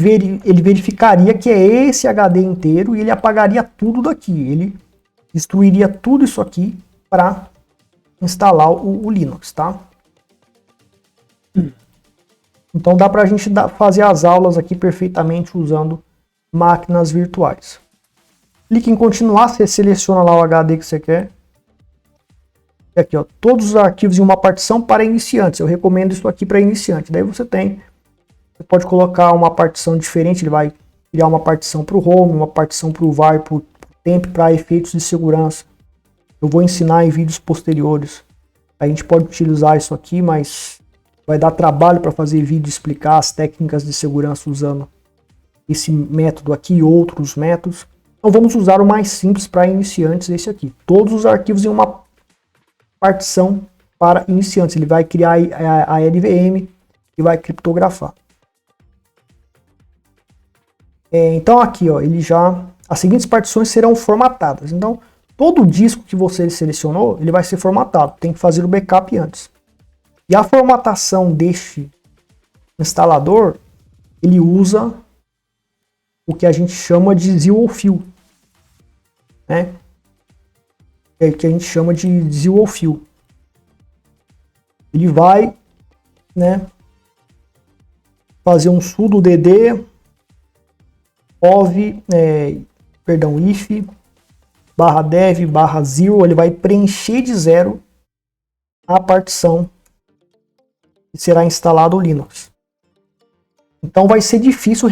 verificaria que é esse HD inteiro e ele apagaria tudo daqui. Ele destruiria tudo isso aqui para instalar o Linux, tá? Então dá para a gente fazer as aulas aqui perfeitamente usando máquinas virtuais. Clique em continuar, você seleciona lá o HD que você quer. E aqui, ó, todos os arquivos em uma partição para iniciantes. Eu recomendo isso aqui para iniciante. Daí você pode colocar uma partição diferente, ele vai criar uma partição para o home, uma partição para o var, para o temp, para efeitos de segurança. Eu vou ensinar em vídeos posteriores. A gente pode utilizar isso aqui, mas vai dar trabalho para fazer vídeo explicar as técnicas de segurança usando esse método aqui e outros métodos. Então vamos usar o mais simples para iniciantes, esse aqui. Todos os arquivos em uma partição para iniciantes. Ele vai criar a LVM e vai criptografar. Então aqui, ó, as seguintes partições serão formatadas. Então todo o disco que você selecionou, ele vai ser formatado. Tem que fazer o backup antes. E a formatação deste instalador, ele usa o que a gente chama de ZeroFill, né? É o que a gente chama de ZeroFill. Ele vai, né, fazer um sudo dd if /dev/zero, ele vai preencher de zero a partição que será instalado o Linux. Então vai ser difícil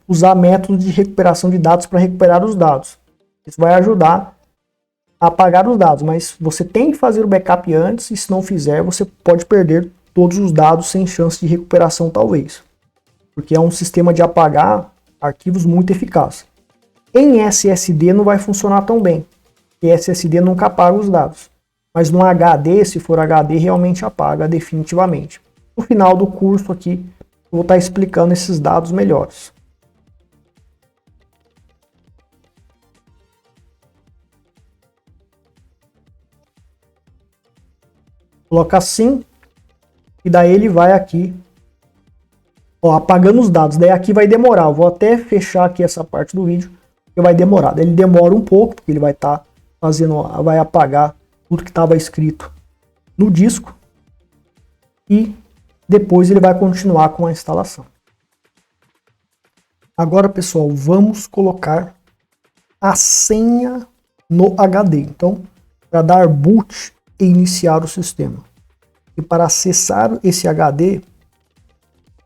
usar métodos de recuperação de dados para recuperar os dados. Isso vai ajudar a apagar os dados, mas você tem que fazer o backup antes, e se não fizer, você pode perder todos os dados sem chance de recuperação, talvez. Porque é um sistema de apagar arquivos muito eficaz. Em SSD não vai funcionar tão bem, porque SSD nunca apaga os dados. Mas no HD, se for HD, realmente apaga definitivamente. No final do curso aqui, eu vou estar explicando esses dados melhores. Coloca assim, e daí ele vai aqui, ó, apagando os dados. Daí aqui vai demorar, eu vou até fechar aqui essa parte do vídeo, que vai demorar. Daí ele demora um pouco, porque ele vai estar vai apagar tudo que estava escrito no disco, e depois ele vai continuar com a instalação. Agora, pessoal, vamos colocar a senha no HD. Então, para dar boot e iniciar o sistema. E para acessar esse HD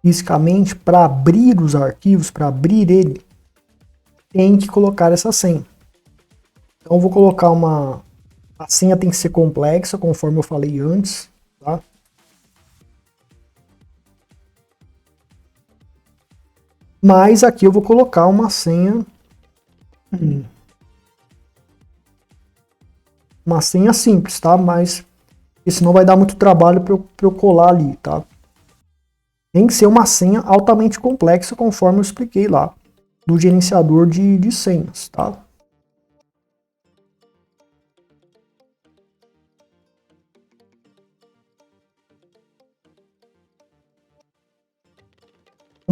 fisicamente, para abrir os arquivos, para abrir ele, tem que colocar essa senha. Então eu vou colocar a senha tem que ser complexa, conforme eu falei antes, tá? Mas aqui eu vou colocar uma senha simples, tá? Mas senão vai dar muito trabalho para eu colar ali, tá? Tem que ser uma senha altamente complexa, conforme eu expliquei lá do gerenciador de senhas, tá?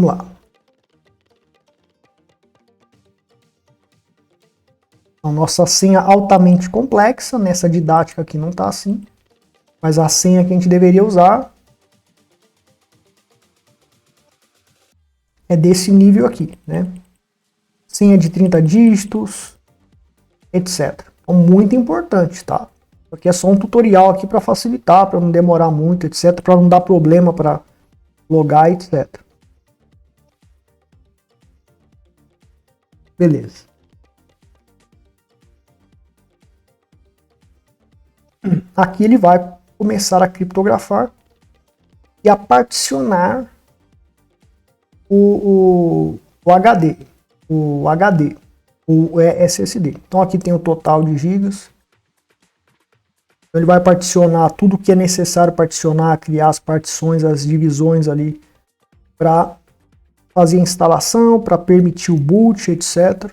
Vamos lá. A nossa senha altamente complexa, nessa didática aqui não está assim, mas a senha que a gente deveria usar é desse nível aqui, né? Senha de 30 dígitos, etc. Então, muito importante, tá? Porque é só um tutorial aqui para facilitar, para não demorar muito, etc. Para não dar problema para logar, etc. Beleza. Aqui ele vai começar a criptografar e a particionar o HD, o SSD. Então aqui tem o total de gigas. Então ele vai particionar tudo que é necessário particionar, criar as partições, as divisões ali para fazer a instalação, para permitir o boot, etc.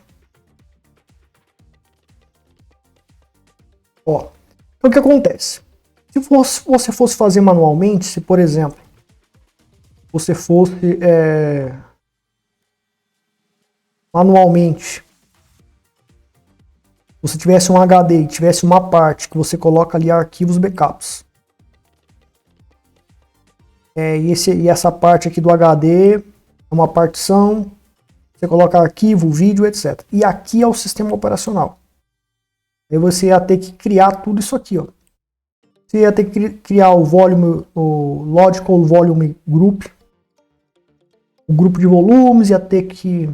Ó, então o que acontece? Se você fosse fazer manualmente, se por exemplo você fosse manualmente, você tivesse um HD e tivesse uma parte que você coloca ali arquivos backups, e essa parte aqui do HD é uma partição, você coloca arquivo, vídeo, etc. E aqui é o sistema operacional. Aí você ia ter que criar tudo isso aqui, ó. Você ia ter que criar o Logical Volume Group, o grupo de volumes, ia ter que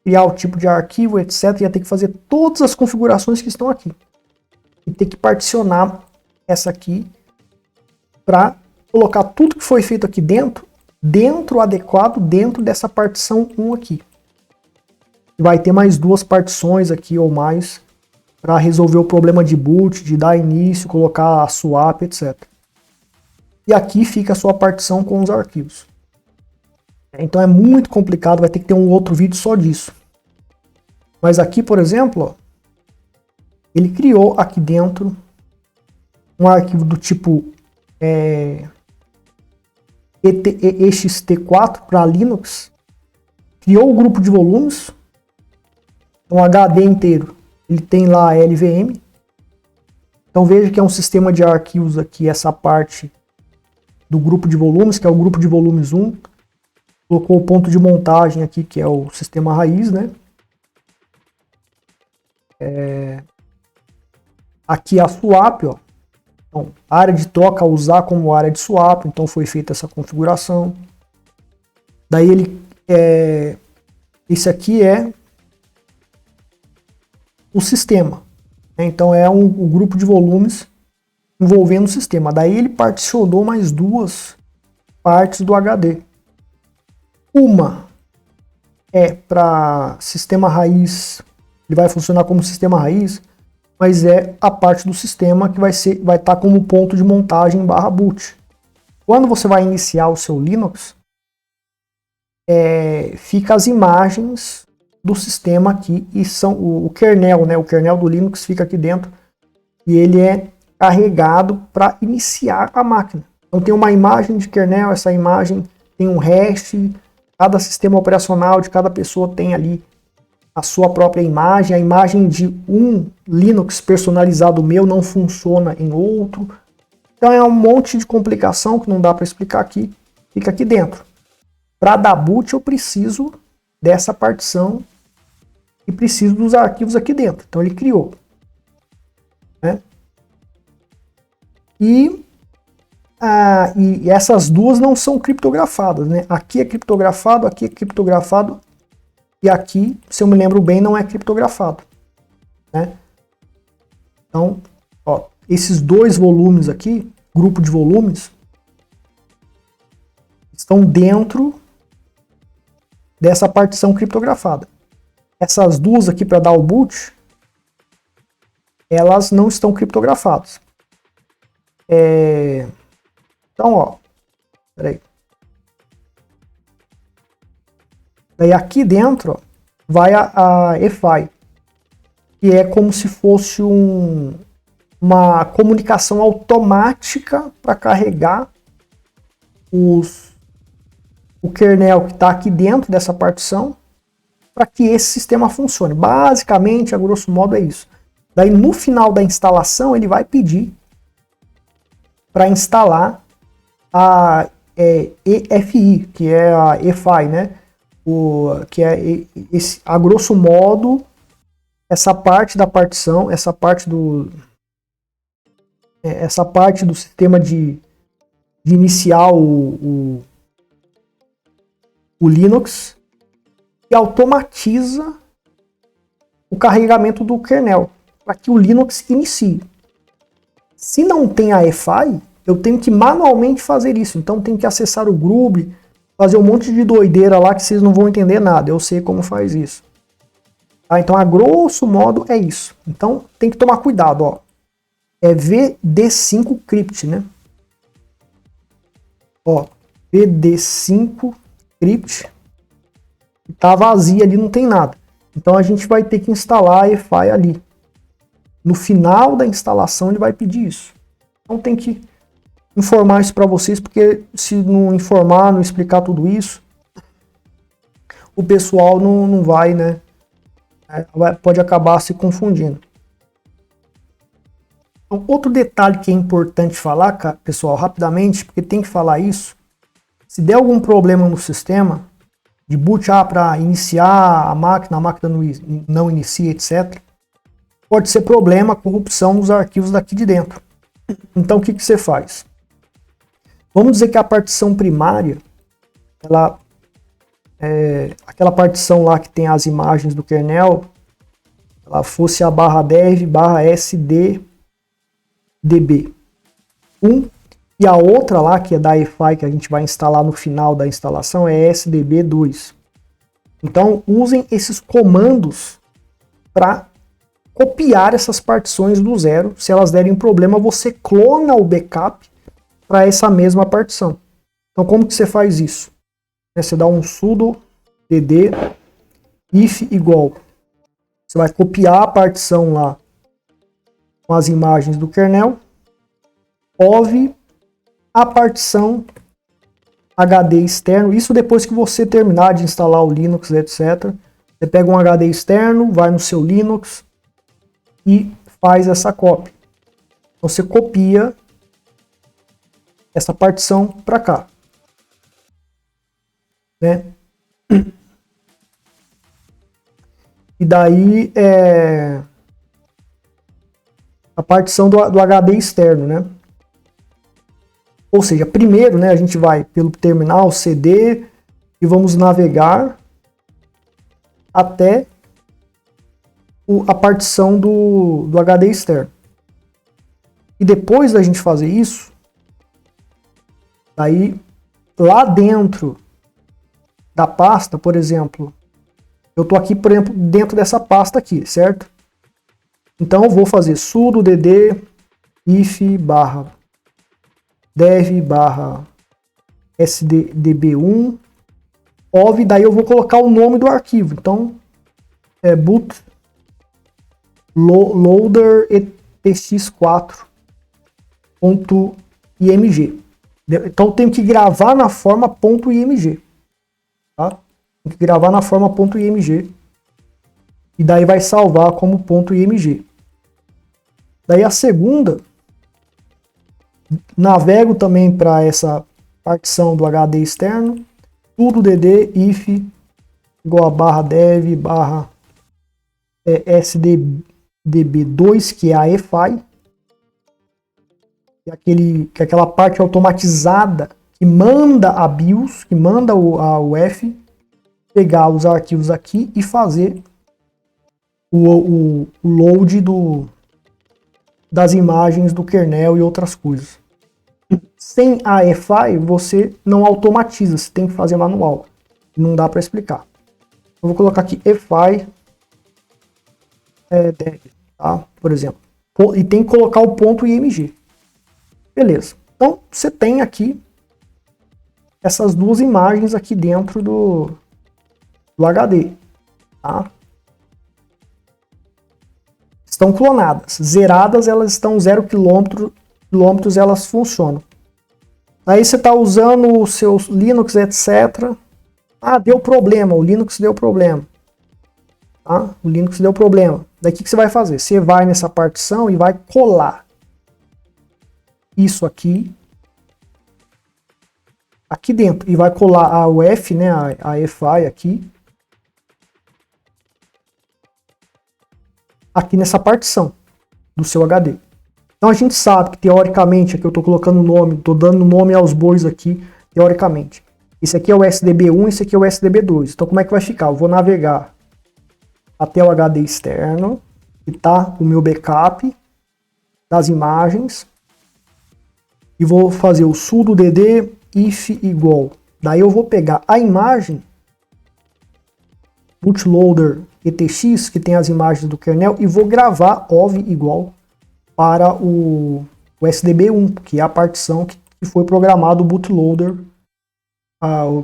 criar o tipo de arquivo, etc. Ia ter que fazer todas as configurações que estão aqui. E ter que particionar essa aqui para colocar tudo que foi feito aqui dentro adequado, dentro dessa partição 1 aqui. Vai ter mais duas partições aqui ou mais para resolver o problema de boot, de dar início, colocar a swap, etc. E aqui fica a sua partição com os arquivos. Então é muito complicado, vai ter que ter um outro vídeo só disso. Mas aqui, por exemplo, ó, ele criou aqui dentro um arquivo do tipo ext4 para Linux, criou o grupo de volumes, um HD inteiro. Ele tem lá a LVM. Então veja que é um sistema de arquivos aqui, essa parte do grupo de volumes, que é o grupo de volumes 1. Colocou o ponto de montagem aqui, que é o sistema raiz, né? Aqui a swap, ó. Então, área de troca usar como área de swap, então foi feita essa configuração. Daí esse aqui é o sistema. Então é um grupo de volumes envolvendo o sistema. Daí ele particionou mais duas partes do HD. Uma é para sistema raiz, ele vai funcionar como sistema raiz, mas é a parte do sistema que vai estar como ponto de montagem /boot. Quando você vai iniciar o seu Linux, fica as imagens do sistema aqui e são o kernel, né? O kernel do Linux fica aqui dentro e ele é carregado para iniciar a máquina. Então tem uma imagem de kernel, essa imagem tem um hash, cada sistema operacional de cada pessoa tem ali a sua própria imagem. A imagem de um Linux personalizado meu não funciona em outro. Então é um monte de complicação que não dá para explicar aqui, fica aqui dentro. Para dar boot eu preciso dessa partição e preciso dos arquivos aqui dentro. Então ele criou, né? E essas duas não são criptografadas, né? Aqui é criptografado e aqui, se eu me lembro bem, não é criptografado, né? Então, ó, esses dois volumes aqui, grupo de volumes, estão dentro dessa partição criptografada. Essas duas aqui para dar o boot, elas não estão criptografadas. Então, ó, peraí. Daí aqui dentro, ó, vai a EFI, que é como se fosse uma comunicação automática para carregar os o kernel que está aqui dentro dessa partição para que esse sistema funcione. Basicamente, a grosso modo, é isso. Daí, no final da instalação, ele vai pedir para instalar a EFI, que é a EFI, né? Que é a grosso modo essa parte da partição, essa parte do sistema de iniciar o Linux, que automatiza o carregamento do kernel para que o Linux inicie. Se não tem a EFI, eu tenho que manualmente fazer isso. Então tem que acessar o Groove, fazer um monte de doideira lá que vocês não vão entender nada. Eu sei como faz isso. Tá? Então, a grosso modo, é isso. Então tem que tomar cuidado, ó. É VD5 Crypt, né? Ó, VD5 Crypt. Tá vazia ali, não tem nada. Então a gente vai ter que instalar a EFI ali. No final da instalação ele vai pedir isso. Então tem que informar isso para vocês, porque se não informar, não explicar tudo isso, o pessoal não vai, né? Pode acabar se confundindo. Então, outro detalhe que é importante falar, pessoal, rapidamente, porque tem que falar isso. Se der algum problema no sistema, de boot para iniciar a máquina não inicia, etc. Pode ser problema, corrupção dos arquivos daqui de dentro. Então o que você faz? Vamos dizer que a partição primária, aquela partição lá que tem as imagens do kernel, ela fosse a /dev/sddb1, e a outra lá, que é da EFI, que a gente vai instalar no final da instalação, é sdb2. Então, usem esses comandos para copiar essas partições do zero. Se elas derem problema, você clona o backup para essa mesma partição. Então, como que você faz isso? Você dá um sudo dd if igual. Você vai copiar a partição lá com as imagens do kernel, ov a partição HD externo, isso depois que você terminar de instalar o Linux, etc. Você pega um HD externo, vai no seu Linux e faz essa cópia. Então você copia essa partição para cá, né? E daí a partição do HD externo, né? Ou seja, primeiro, né, a gente vai pelo terminal CD e vamos navegar até a partição do HD externo. E depois da gente fazer isso, daí lá dentro da pasta, por exemplo, eu estou aqui, por exemplo, dentro dessa pasta aqui, certo? Então eu vou fazer sudo dd if dev/sdb1 ov, daí eu vou colocar o nome do arquivo. Então é bootloader etx4.img. Então eu tenho que gravar na forma .img, tá? Tem que gravar na forma .img e daí vai salvar como .img. Daí a segunda, navego também para essa partição do HD externo, tudo dd if igual a /dev/sdb2, que é a EFI, que é aquela parte automatizada que manda a BIOS, que manda a UEFI pegar os arquivos aqui e fazer o load das imagens do kernel e outras coisas. Sem a EFI, você não automatiza, você tem que fazer manual. Não dá para explicar. Eu vou colocar aqui EFI dev, tá? Por exemplo. E tem que colocar o .img. Beleza. Então, você tem aqui essas duas imagens aqui dentro do HD. Tá? Estão clonadas. Zeradas, elas estão 0 km, elas funcionam. Aí você está usando o seu Linux, etc. Ah, deu problema, o Linux deu problema. Tá? O Linux deu problema. Daí o que você vai fazer? Você vai nessa partição e vai colar isso aqui dentro. E vai colar a UEFI, né, a EFI aqui nessa partição do seu HD. Então a gente sabe que teoricamente, aqui eu estou colocando o nome, estou dando nome aos bois aqui, teoricamente. Esse aqui é o SDB1, esse aqui é o SDB2. Então como é que vai ficar? Eu vou navegar até o HD externo, que está o meu backup das imagens, e vou fazer o sudo dd if igual. Daí eu vou pegar a imagem bootloader etc, que tem as imagens do kernel, e vou gravar ov igual para o SDB1, que é a partição que foi programado o bootloader,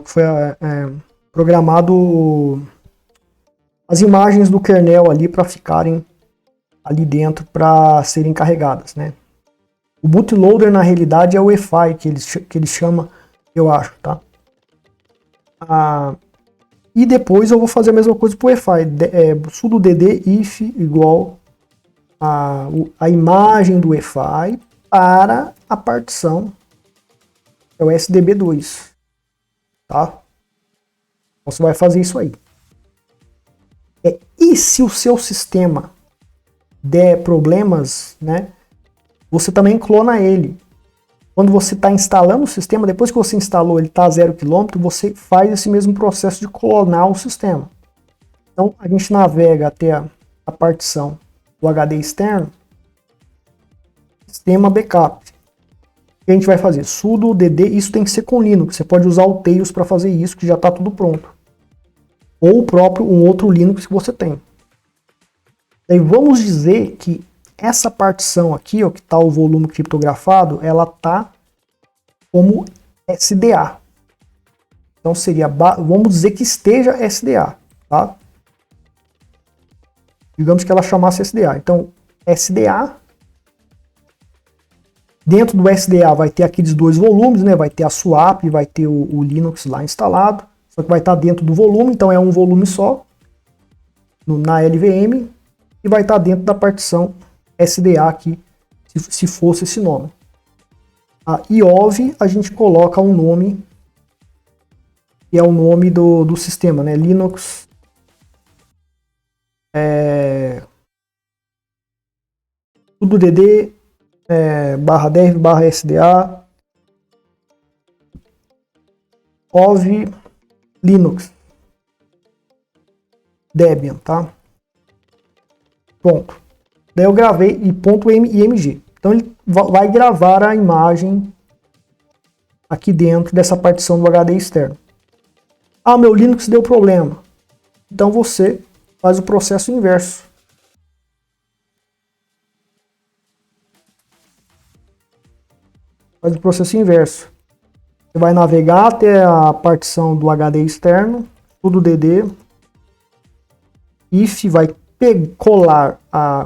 que foi programado as imagens do kernel ali para ficarem ali dentro para serem carregadas, né? O bootloader na realidade é o EFI que eles chamam, eu acho, tá? E depois eu vou fazer a mesma coisa para o EFI, sudo dd if igual a imagem do EFI para a partição, é o SDB2, tá? Então você vai fazer isso aí. E se o seu sistema der problemas, né, você também clona ele. Quando você está instalando o sistema, depois que você instalou, ele está a 0 km, você faz esse mesmo processo de clonar o sistema. Então a gente navega até a partição do HD externo, sistema backup. O que a gente vai fazer? Sudo dd, isso tem que ser com Linux, você pode usar o Tails para fazer isso, que já está tudo pronto. Ou o próprio, um outro Linux que você tem. Daí vamos dizer que essa partição aqui, ó, que está o volume criptografado, ela está como SDA. Então seria, vamos dizer que esteja SDA, tá? Digamos que ela chamasse SDA. Então, SDA. Dentro do SDA vai ter aqueles dois volumes, né? Vai ter a swap, vai ter o Linux lá instalado. Só que vai estar dentro do volume, então é um volume só, na LVM, e vai estar dentro da partição SDA aqui, se fosse esse nome. A IOV a gente coloca um nome, que é o nome do sistema, né? Linux sudo dd /dev /sda ov Linux Debian, tá? Pronto. Daí eu gravei e .img. Então ele vai gravar a imagem aqui dentro dessa partição do HD externo. Ah, meu Linux deu problema. Então você faz o processo inverso. Faz o processo inverso. Você vai navegar até a partição do HD externo, sudo dd if vai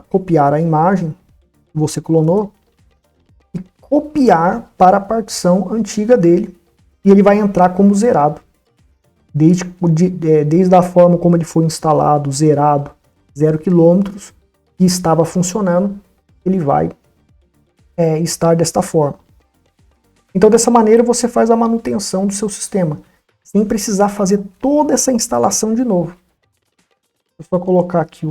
copiar a imagem que você clonou e copiar para a partição antiga dele, e ele vai entrar como zerado. Desde a forma como ele foi instalado, zerado, 0 km, e estava funcionando, ele vai estar desta forma. Então dessa maneira você faz a manutenção do seu sistema, sem precisar fazer toda essa instalação de novo. Vou só colocar aqui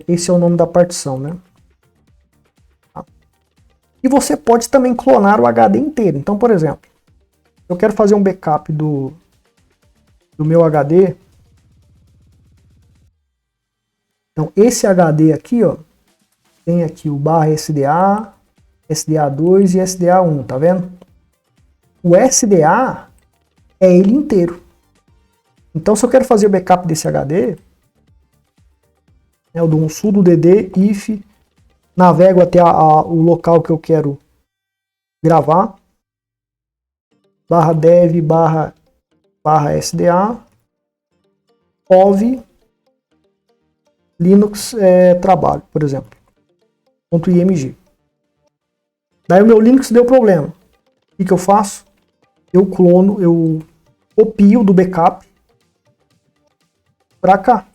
esse é o nome da partição, né? Tá. E você pode também clonar o HD inteiro. Então, por exemplo, eu quero fazer um backup do meu HD. Então, esse HD aqui, ó, tem aqui o /SDA, SDA2 e SDA1, tá vendo? O SDA é ele inteiro. Então, se eu quero fazer o backup desse HD, eu dou um sudo dd if, navego até o local que eu quero gravar, /dev /sda, ov Linux trabalho, por exemplo, .img. Daí o meu Linux deu problema. O que eu faço? Eu clono, eu copio do backup para cá.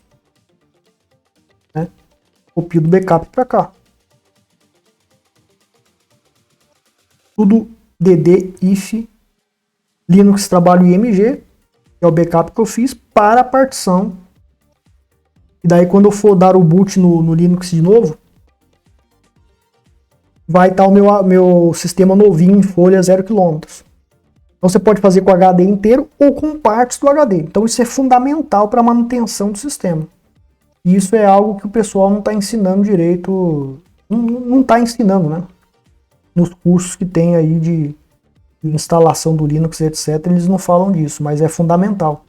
Né? Copio do backup para cá. Tudo dd if Linux trabalho img, que é o backup que eu fiz para a partição. E daí quando eu for dar o boot no Linux de novo, vai estar o meu sistema novinho em folha 0 km. Então você pode fazer com o HD inteiro ou com partes do HD. Então isso é fundamental para a manutenção do sistema. E isso é algo que o pessoal não está ensinando direito, não está ensinando, né? Nos cursos que tem aí de instalação do Linux, etc., eles não falam disso, mas é fundamental.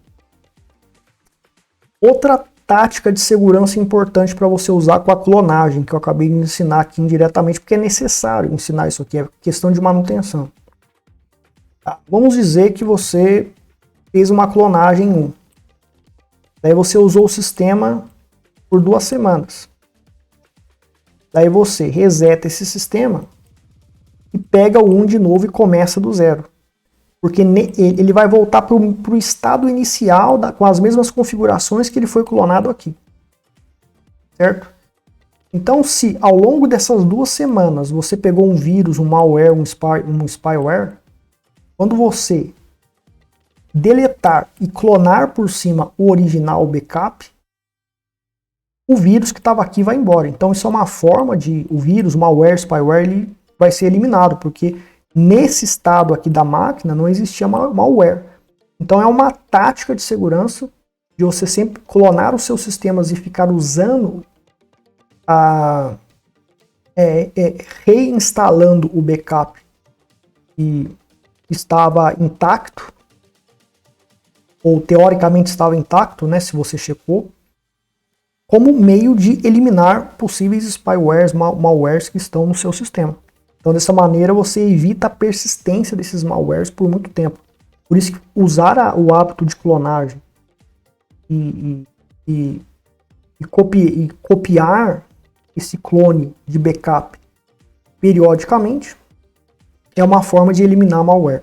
Outra tática de segurança importante para você usar com a clonagem, que eu acabei de ensinar aqui indiretamente, porque é necessário ensinar isso aqui, é questão de manutenção. Tá? Vamos dizer que você fez uma clonagem 1. Daí você usou o sistema por 2 semanas. Daí você reseta esse sistema e pega o 1 de novo e começa do zero. Porque ele vai voltar para o estado inicial com as mesmas configurações que ele foi clonado aqui. Certo? Então, se ao longo dessas 2 semanas você pegou um vírus, um malware, um spyware, quando você deletar e clonar por cima o original backup, o vírus que estava aqui vai embora. Então, isso é uma forma de o vírus, malware, spyware, ele vai ser eliminado, porque nesse estado aqui da máquina não existia malware. Então é uma tática de segurança de você sempre clonar os seus sistemas e ficar usando reinstalando o backup que estava intacto, ou teoricamente estava intacto, né, se você checou, como meio de eliminar possíveis spywares, malwares que estão no seu sistema. Então, dessa maneira, você evita a persistência desses malwares por muito tempo. Por isso que usar o hábito de clonagem e copiar esse clone de backup periodicamente é uma forma de eliminar malware.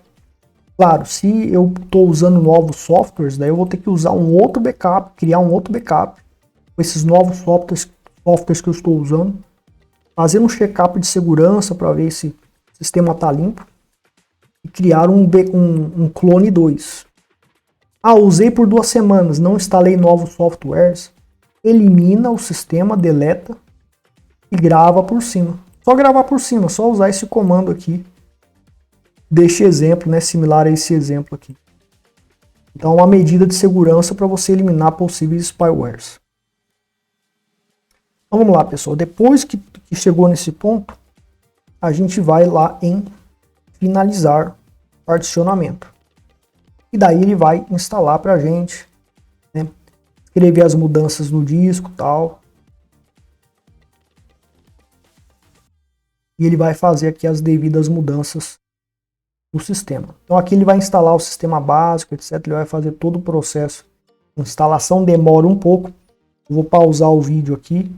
Claro, se eu estou usando novos softwares, daí eu vou ter que usar um outro backup, criar um outro backup com esses novos softwares que eu estou usando, fazer um check-up de segurança para ver se o sistema está limpo e criar um clone 2. Usei por 2 semanas, não instalei novos softwares, elimina o sistema, deleta e grava por cima. Só gravar por cima, só usar esse comando aqui deste exemplo, né, similar a esse exemplo aqui. Então, uma medida de segurança para você eliminar possíveis spywares. Então vamos lá, pessoal. Depois que chegou nesse ponto, a gente vai lá em finalizar particionamento. E daí ele vai instalar para a gente, né, escrever as mudanças no disco e tal. E ele vai fazer aqui as devidas mudanças no sistema. Então aqui ele vai instalar o sistema básico, etc. Ele vai fazer todo o processo. A instalação demora um pouco. Eu vou pausar o vídeo aqui,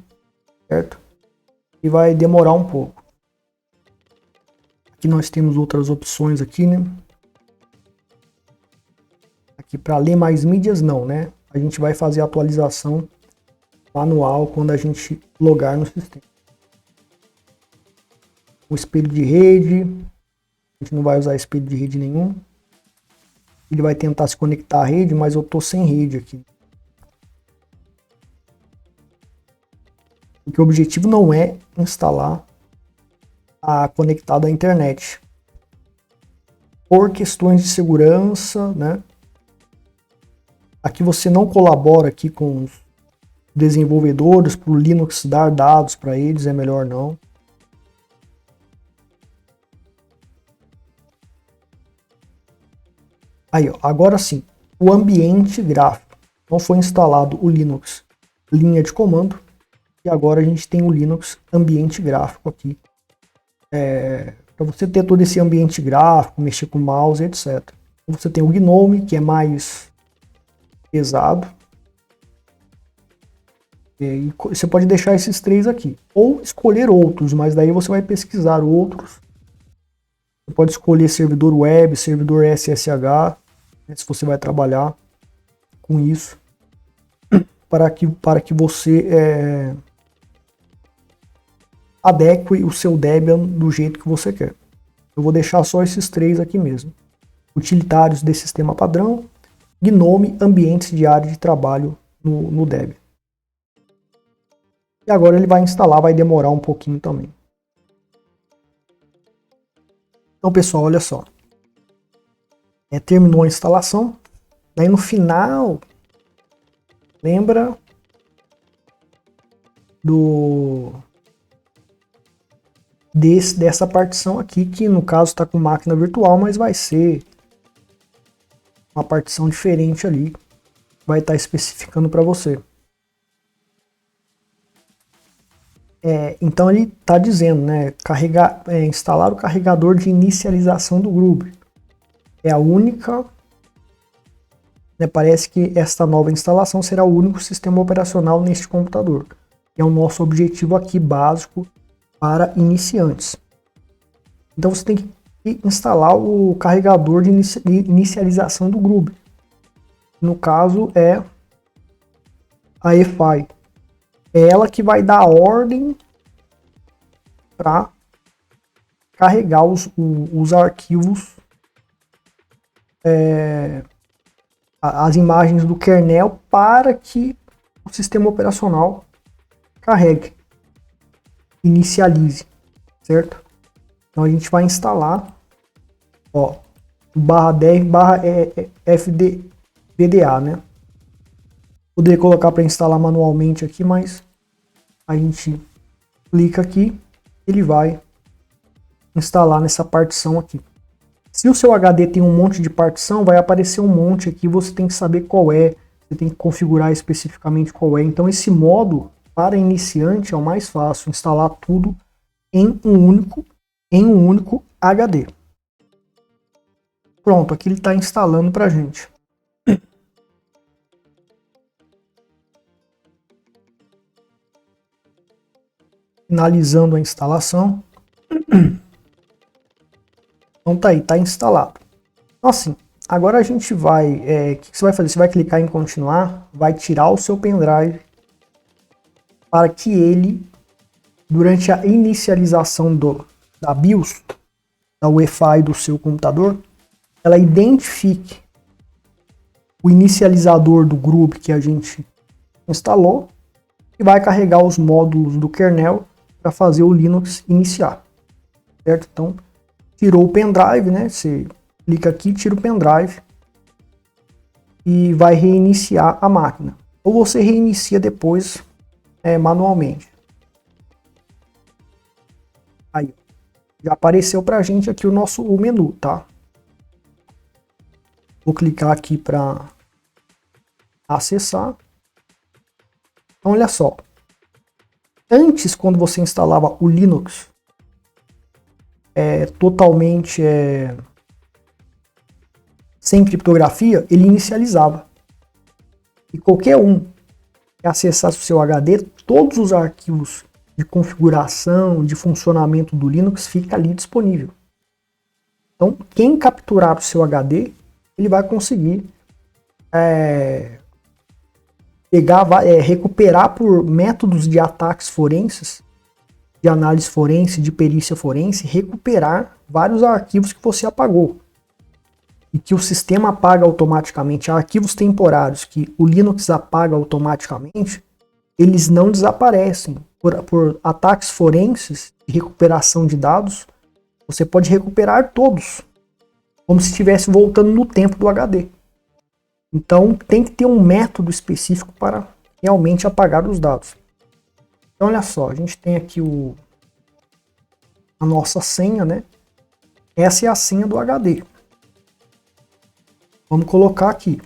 certo? E vai demorar um pouco. Aqui nós temos outras opções aqui, né? Aqui para ler mais mídias não, né? A gente vai fazer a atualização manual quando a gente logar no sistema. O espelho de rede, a gente não vai usar espelho de rede nenhum. Ele vai tentar se conectar à rede, mas eu tô sem rede aqui. Porque o objetivo não é instalar conectado à internet. Por questões de segurança, né? Aqui você não colabora aqui com os desenvolvedores, para o Linux dar dados para eles, é melhor não. Aí, ó, agora sim, o ambiente gráfico. Então foi instalado o Linux linha de comando e agora a gente tem o Linux ambiente gráfico aqui. Para você ter todo esse ambiente gráfico, mexer com o mouse, etc. Você tem o GNOME, que é mais pesado. E você pode deixar esses 3 aqui. Ou escolher outros, mas daí você vai pesquisar outros Você pode escolher servidor web, servidor SSH, né, se você vai trabalhar com isso, para que você adeque o seu Debian do jeito que você quer. Eu vou deixar só esses três aqui mesmo. Utilitários de sistema padrão, GNOME, ambientes de área de trabalho no Debian. E agora ele vai instalar, vai demorar um pouquinho também. Então, pessoal, olha só. Terminou a instalação. Daí no final, lembra dessa partição aqui, que no caso está com máquina virtual, mas vai ser uma partição diferente ali. Vai estar especificando para você. Então ele está dizendo, né, instalar o carregador de inicialização do Groove. É a única, né, parece que esta nova instalação será o único sistema operacional neste computador. É o nosso objetivo aqui básico para iniciantes. Então você tem que instalar o carregador de inicialização do Groove. No caso é a EFI. É ela que vai dar a ordem para carregar os arquivos, as imagens do kernel, para que o sistema operacional carregue, inicialize, certo? Então a gente vai instalar, ó, /dev/fdda, né? Poderia colocar para instalar manualmente aqui, mas a gente clica aqui, ele vai instalar nessa partição aqui. Se o seu HD tem um monte de partição, vai aparecer um monte aqui, você tem que saber qual é, você tem que configurar especificamente qual é. Então esse modo para iniciante é o mais fácil, instalar tudo em um único HD. Pronto, aqui ele está instalando para a gente. Finalizando a instalação. Então tá aí, tá instalado. Então assim, agora a gente vai, o que você vai fazer? Você vai clicar em continuar, vai tirar o seu pendrive para que ele, durante a inicialização da BIOS, da UEFI do seu computador, ela identifique o inicializador do Groove que a gente instalou e vai carregar os módulos do kernel para fazer o Linux iniciar, certo? Então, tirou o pendrive, né? Você clica aqui, tira o pendrive e vai reiniciar a máquina. Ou você reinicia depois manualmente. Aí, já apareceu para a gente aqui o menu, tá? Vou clicar aqui para acessar. Então, olha só. Antes, quando você instalava o Linux totalmente sem criptografia, ele inicializava. E qualquer um que acessasse o seu HD, todos os arquivos de configuração, de funcionamento do Linux fica ali disponível. Então, quem capturar o seu HD, ele vai conseguir recuperar por métodos de ataques forenses, de análise forense, de perícia forense, recuperar vários arquivos que você apagou e que o sistema apaga automaticamente. Arquivos temporários que o Linux apaga automaticamente, eles não desaparecem. Por ataques forenses de recuperação de dados, você pode recuperar todos, como se estivesse voltando no tempo do HD. Então tem que ter um método específico para realmente apagar os dados. Então olha só, a gente tem aqui a nossa senha, né? Essa é a senha do HD. Vamos colocar aqui.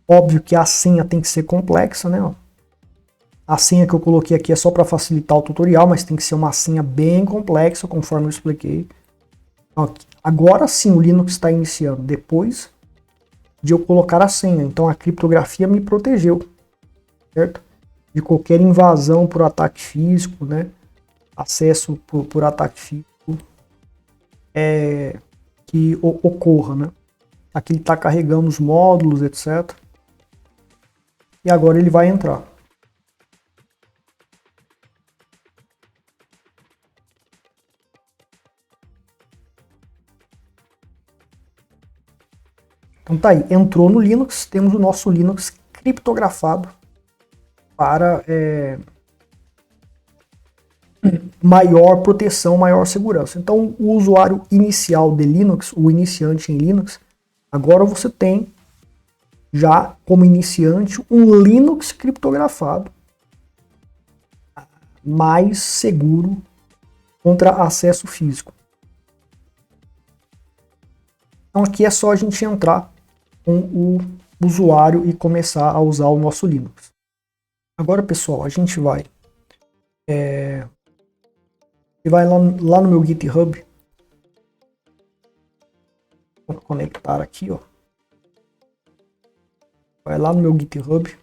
Óbvio que a senha tem que ser complexa, né? A senha que eu coloquei aqui é só para facilitar o tutorial, mas tem que ser uma senha bem complexa, conforme eu expliquei. Agora sim o Linux está iniciando, depois de eu colocar a senha. Então a criptografia me protegeu, certo? de qualquer invasão por ataque físico, né? Acesso por ataque físico que ocorra, né? Aqui ele está carregando os módulos, etc. E agora ele vai entrar. Então tá aí, entrou no Linux, temos o nosso Linux criptografado para maior proteção, maior segurança. Então o usuário inicial de Linux, o iniciante em Linux, agora você tem já como iniciante um Linux criptografado mais seguro contra acesso físico. Então aqui é só a gente entrar com o usuário e começar a usar o nosso Linux. Agora, pessoal, a gente vai lá no meu GitHub. Vou conectar aqui, ó. Vai lá no meu GitHub.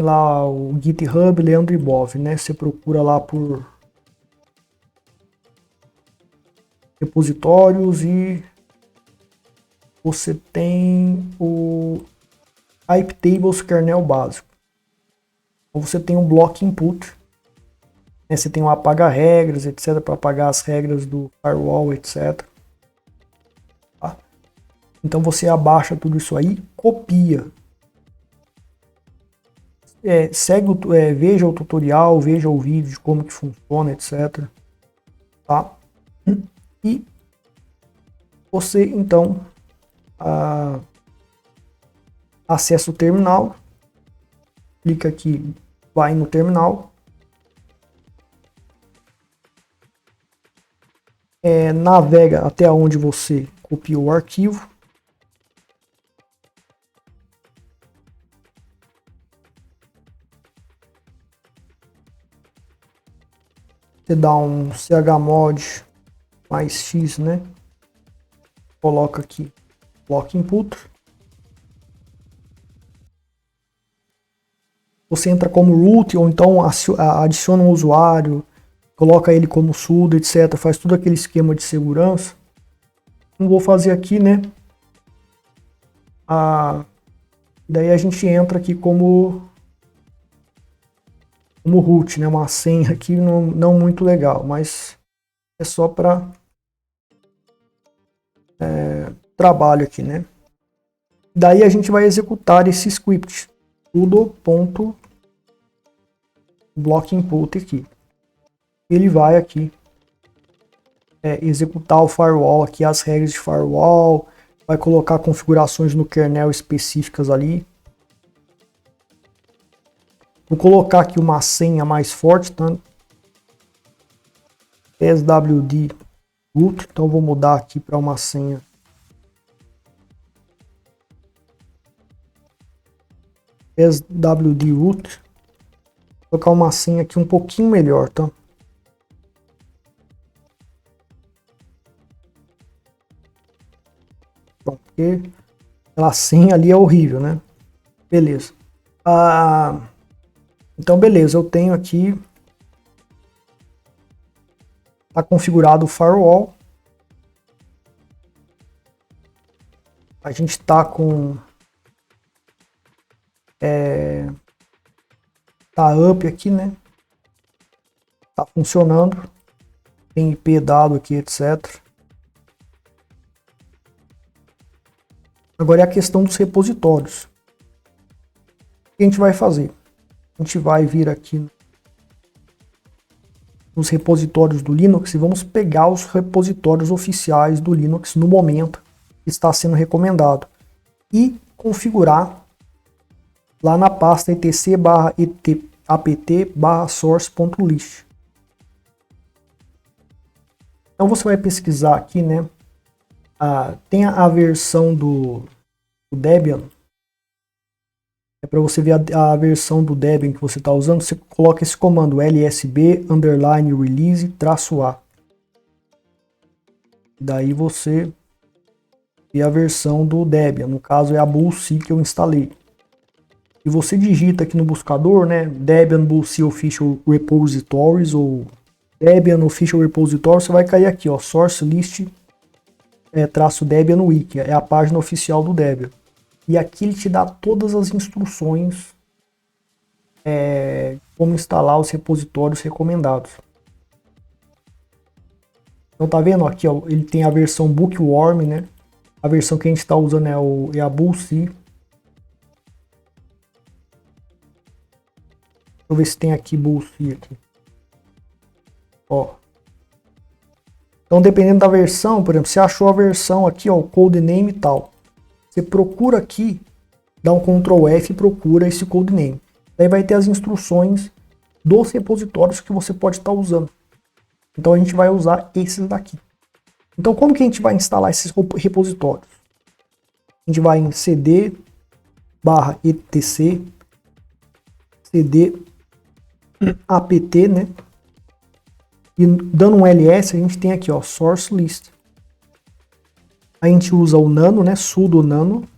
Lá o GitHub Leandro Ibov, né? Você procura lá por repositórios e você tem o Iptables kernel básico. Ou você tem um block input, né? Você tem um apaga regras, etc, para apagar as regras do firewall, etc. Tá? Então você abaixa tudo isso aí, copia. Veja o tutorial, veja o vídeo de como que funciona, etc. Tá? E você então acessa o terminal, clica aqui, vai no terminal, navega até onde você copiou o arquivo. Você dá um chmod mais x, né? Coloca aqui block input. Você entra como root ou então adiciona um usuário, coloca ele como sudo, etc. Faz todo aquele esquema de segurança. Não vou fazer aqui, né? Daí a gente entra aqui como root, né? Uma senha aqui não muito legal, mas é só para trabalho aqui, né? Daí a gente vai executar esse script sudo.block input aqui. Ele vai aqui executar o firewall aqui, as regras de firewall, vai colocar configurações no kernel específicas ali. Vou colocar aqui uma senha mais forte, tá? swd root, então vou mudar aqui para uma senha swd root. Vou colocar uma senha aqui um pouquinho melhor, tá? Bom, porque aquela senha ali é horrível, né? Beleza. Então, beleza, eu tenho aqui, tá configurado o firewall. A gente tá com tá up aqui, né? Tá funcionando. Tem IP dado aqui, etc. Agora é a questão dos repositórios. O que a gente vai fazer? A gente vai vir aqui nos repositórios do Linux e vamos pegar os repositórios oficiais do Linux no momento que está sendo recomendado e configurar lá na pasta etc/apt/source.list. Então você vai pesquisar aqui, né? Tem a versão do Debian. É para você ver a versão do Debian que você está usando. Você coloca esse comando lsb_release-a. Daí você vê a versão do Debian. No caso é a Bullseye que eu instalei. e você digita aqui no buscador, né, Debian BUC Official Repositories ou Debian Official Repository, você vai cair aqui, ó, Source List traço Debian Wiki, é a página oficial do Debian. E aqui ele te dá todas as instruções como instalar os repositórios recomendados. Então tá vendo aqui, ó, ele tem a versão Bookworm, né? A versão que a gente está usando é a BUC. Deixa eu ver se tem aqui BUC aqui. Ó. Então dependendo da versão, por exemplo, você achou a versão aqui, ó, o codename e tal. Você procura aqui, dá um Ctrl F e procura esse codename. Daí vai ter as instruções dos repositórios que você pode estar usando. Então a gente vai usar esses daqui. Então como que a gente vai instalar esses repositórios? A gente vai em cd /etc cd apt, né? E dando um ls, a gente tem aqui, ó, source list. A gente usa o nano, né? Sudo nano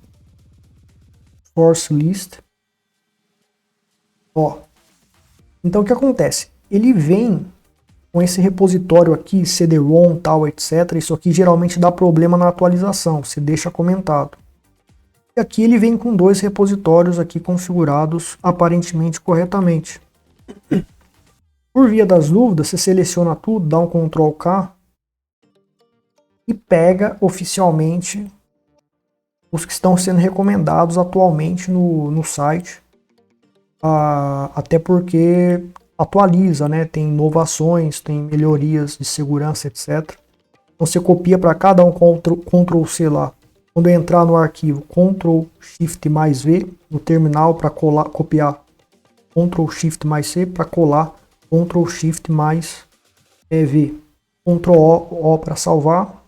source list. Ó. Então o que acontece? Ele vem com esse repositório aqui, cd-rom, tal, etc. Isso aqui geralmente dá problema na atualização, você deixa comentado. E aqui ele vem com dois repositórios aqui configurados aparentemente corretamente. Por via das dúvidas, você seleciona tudo, dá um Ctrl K e pega oficialmente os que estão sendo recomendados atualmente no site. Até porque atualiza, né? Tem inovações, tem melhorias de segurança, etc. Então você copia para cada um Ctrl C lá. Quando entrar no arquivo, Ctrl Shift mais V no terminal para copiar, Ctrl Shift mais C para colar, Ctrl Shift mais V, Ctrl O para salvar,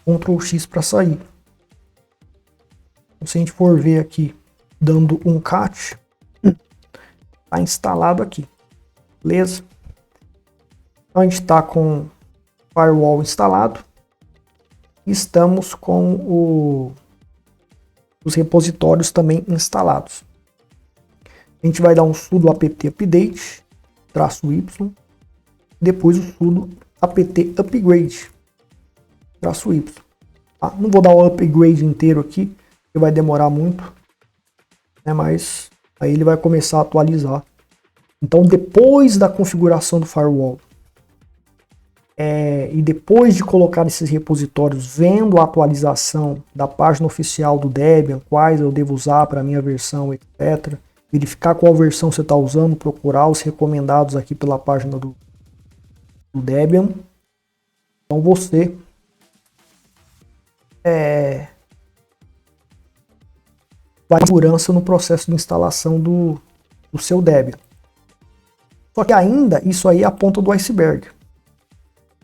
Ctrl X para sair. Então, se a gente for ver aqui, dando um cat, está instalado aqui. Beleza? Então a gente está com o firewall instalado. Estamos com os repositórios também instalados. A gente vai dar um sudo apt update -y, depois o sudo apt upgrade -y. Tá? Não vou dar o upgrade inteiro aqui, porque vai demorar muito, né? Mas aí ele vai começar a atualizar. Então, depois da configuração do firewall e depois de colocar esses repositórios, vendo a atualização da página oficial do Debian, quais eu devo usar para a minha versão, etc. Verificar qual versão você está usando, procurar os recomendados aqui pela página do Debian. Então você vai ter segurança no processo de instalação do seu Debian. Só que ainda isso aí é a ponta do iceberg.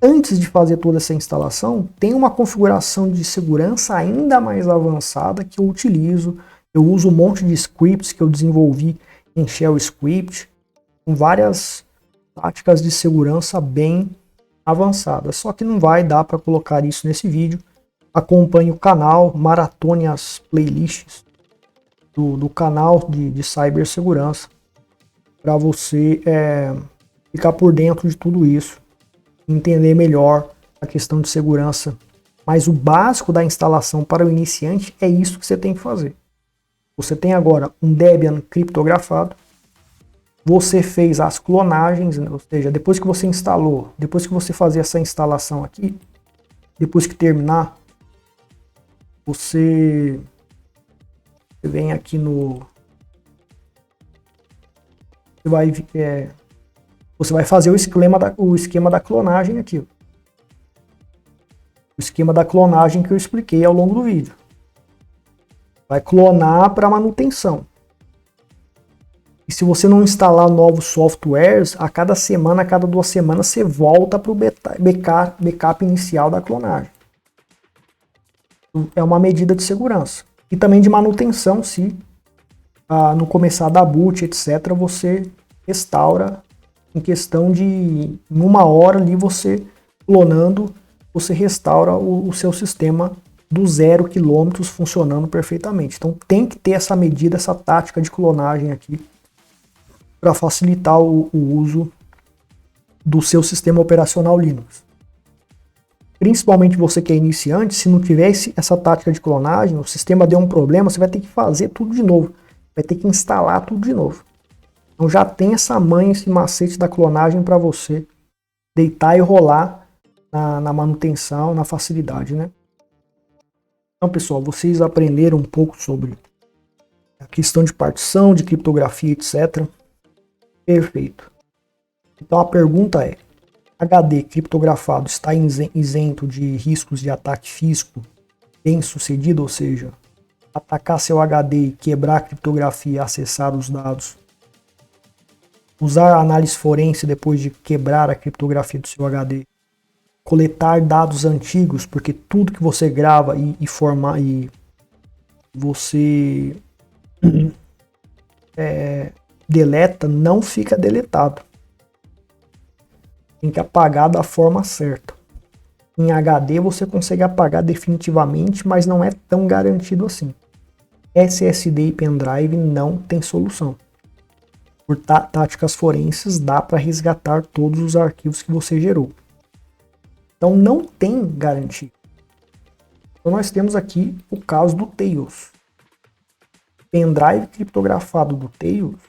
Antes de fazer toda essa instalação, tem uma configuração de segurança ainda mais avançada que eu utilizo. Eu uso um monte de scripts que eu desenvolvi em Shell Script, com várias táticas de segurança bem avançadas. Só que não vai dar para colocar isso nesse vídeo. Acompanhe o canal, maratone as playlists do canal de cibersegurança, para você ficar por dentro de tudo isso, entender melhor a questão de segurança. Mas o básico da instalação para o iniciante é isso que você tem que fazer. Você tem agora um Debian criptografado, você fez as clonagens, ou seja, depois que você instalou, depois que você fazer essa instalação aqui, depois que terminar, você vem aqui você vai fazer o esquema da clonagem aqui. O esquema da clonagem que eu expliquei ao longo do vídeo. Vai clonar para manutenção. E se você não instalar novos softwares, a cada semana, a cada 2 semanas, você volta para o backup inicial da clonagem. É uma medida de segurança. E também de manutenção, se no começar da boot, etc., você restaura em questão de em 1 hora ali, você clonando, você restaura o seu sistema do 0 km funcionando perfeitamente. Então tem que ter essa medida, essa tática de clonagem aqui para facilitar o uso do seu sistema operacional Linux. Principalmente você que é iniciante, se não tiver essa tática de clonagem, o sistema deu um problema, você vai ter que fazer tudo de novo. Vai ter que instalar tudo de novo. Então já tem essa manha, esse macete da clonagem para você deitar e rolar na manutenção, na facilidade, né? Então, pessoal, vocês aprenderam um pouco sobre a questão de partição, de criptografia, etc. Perfeito. Então a pergunta é: HD criptografado está isento de riscos de ataque físico bem sucedido, ou seja, atacar seu HD e quebrar a criptografia e acessar os dados, usar a análise forense depois de quebrar a criptografia do seu HD, coletar dados antigos, porque tudo que você grava e formar e você deleta não fica deletado. Tem que apagar da forma certa. Em HD você consegue apagar definitivamente, mas não é tão garantido assim. SSD e pendrive não tem solução. Por táticas forenses dá para resgatar todos os arquivos que você gerou. Então não tem garantia. Então nós temos aqui o caso do Tails. Pendrive criptografado do Tails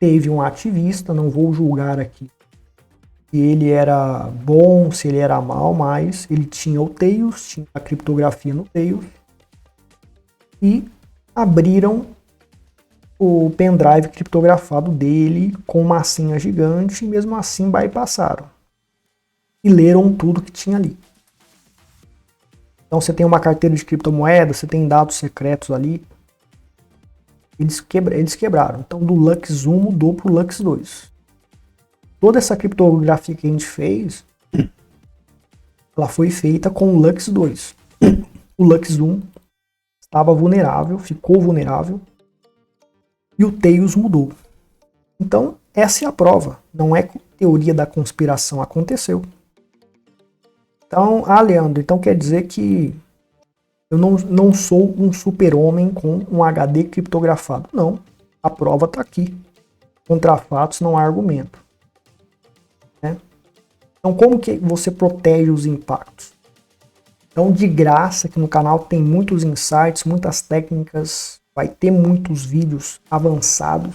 teve um ativista, não vou julgar aqui se ele era bom, se ele era mal, mas ele tinha o Tails, tinha a criptografia no Tails, e abriram o pendrive criptografado dele com uma senha gigante e mesmo assim bypassaram e leram tudo que tinha ali. Então você tem uma carteira de criptomoedas, você tem dados secretos ali, eles quebraram. Então do Lux 1 mudou para o Lux 2. Toda essa criptografia que a gente fez, ela foi feita com o Lux 2. O Lux 1 estava vulnerável, ficou vulnerável, e o Tails mudou. Então, essa é a prova. Não é teoria da conspiração, aconteceu. Então, Leandro, então quer dizer que eu não sou um super-homem com um HD criptografado. Não, a prova está aqui. Contra fatos não há argumento. Né? Então, como que você protege os impactos? Então, de graça, aqui no canal tem muitos insights, muitas técnicas, vai ter muitos vídeos avançados.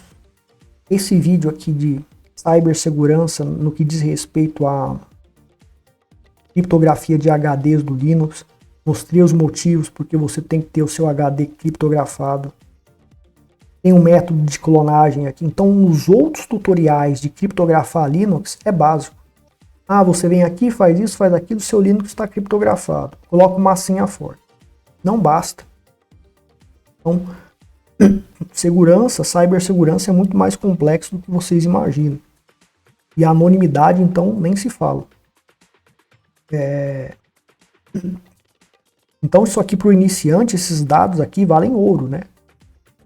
Esse vídeo aqui de cibersegurança, no que diz respeito à criptografia de HDs do Linux, mostrei os motivos porque você tem que ter o seu HD criptografado. Tem um método de clonagem aqui. Então, os outros tutoriais de criptografar Linux é básico. Você vem aqui, faz isso, faz aquilo, seu Linux está criptografado. Coloca uma senha forte. Não basta. Então, segurança, cibersegurança é muito mais complexo do que vocês imaginam. E a anonimidade, então, nem se fala. Então, isso aqui para o iniciante, esses dados aqui valem ouro, né?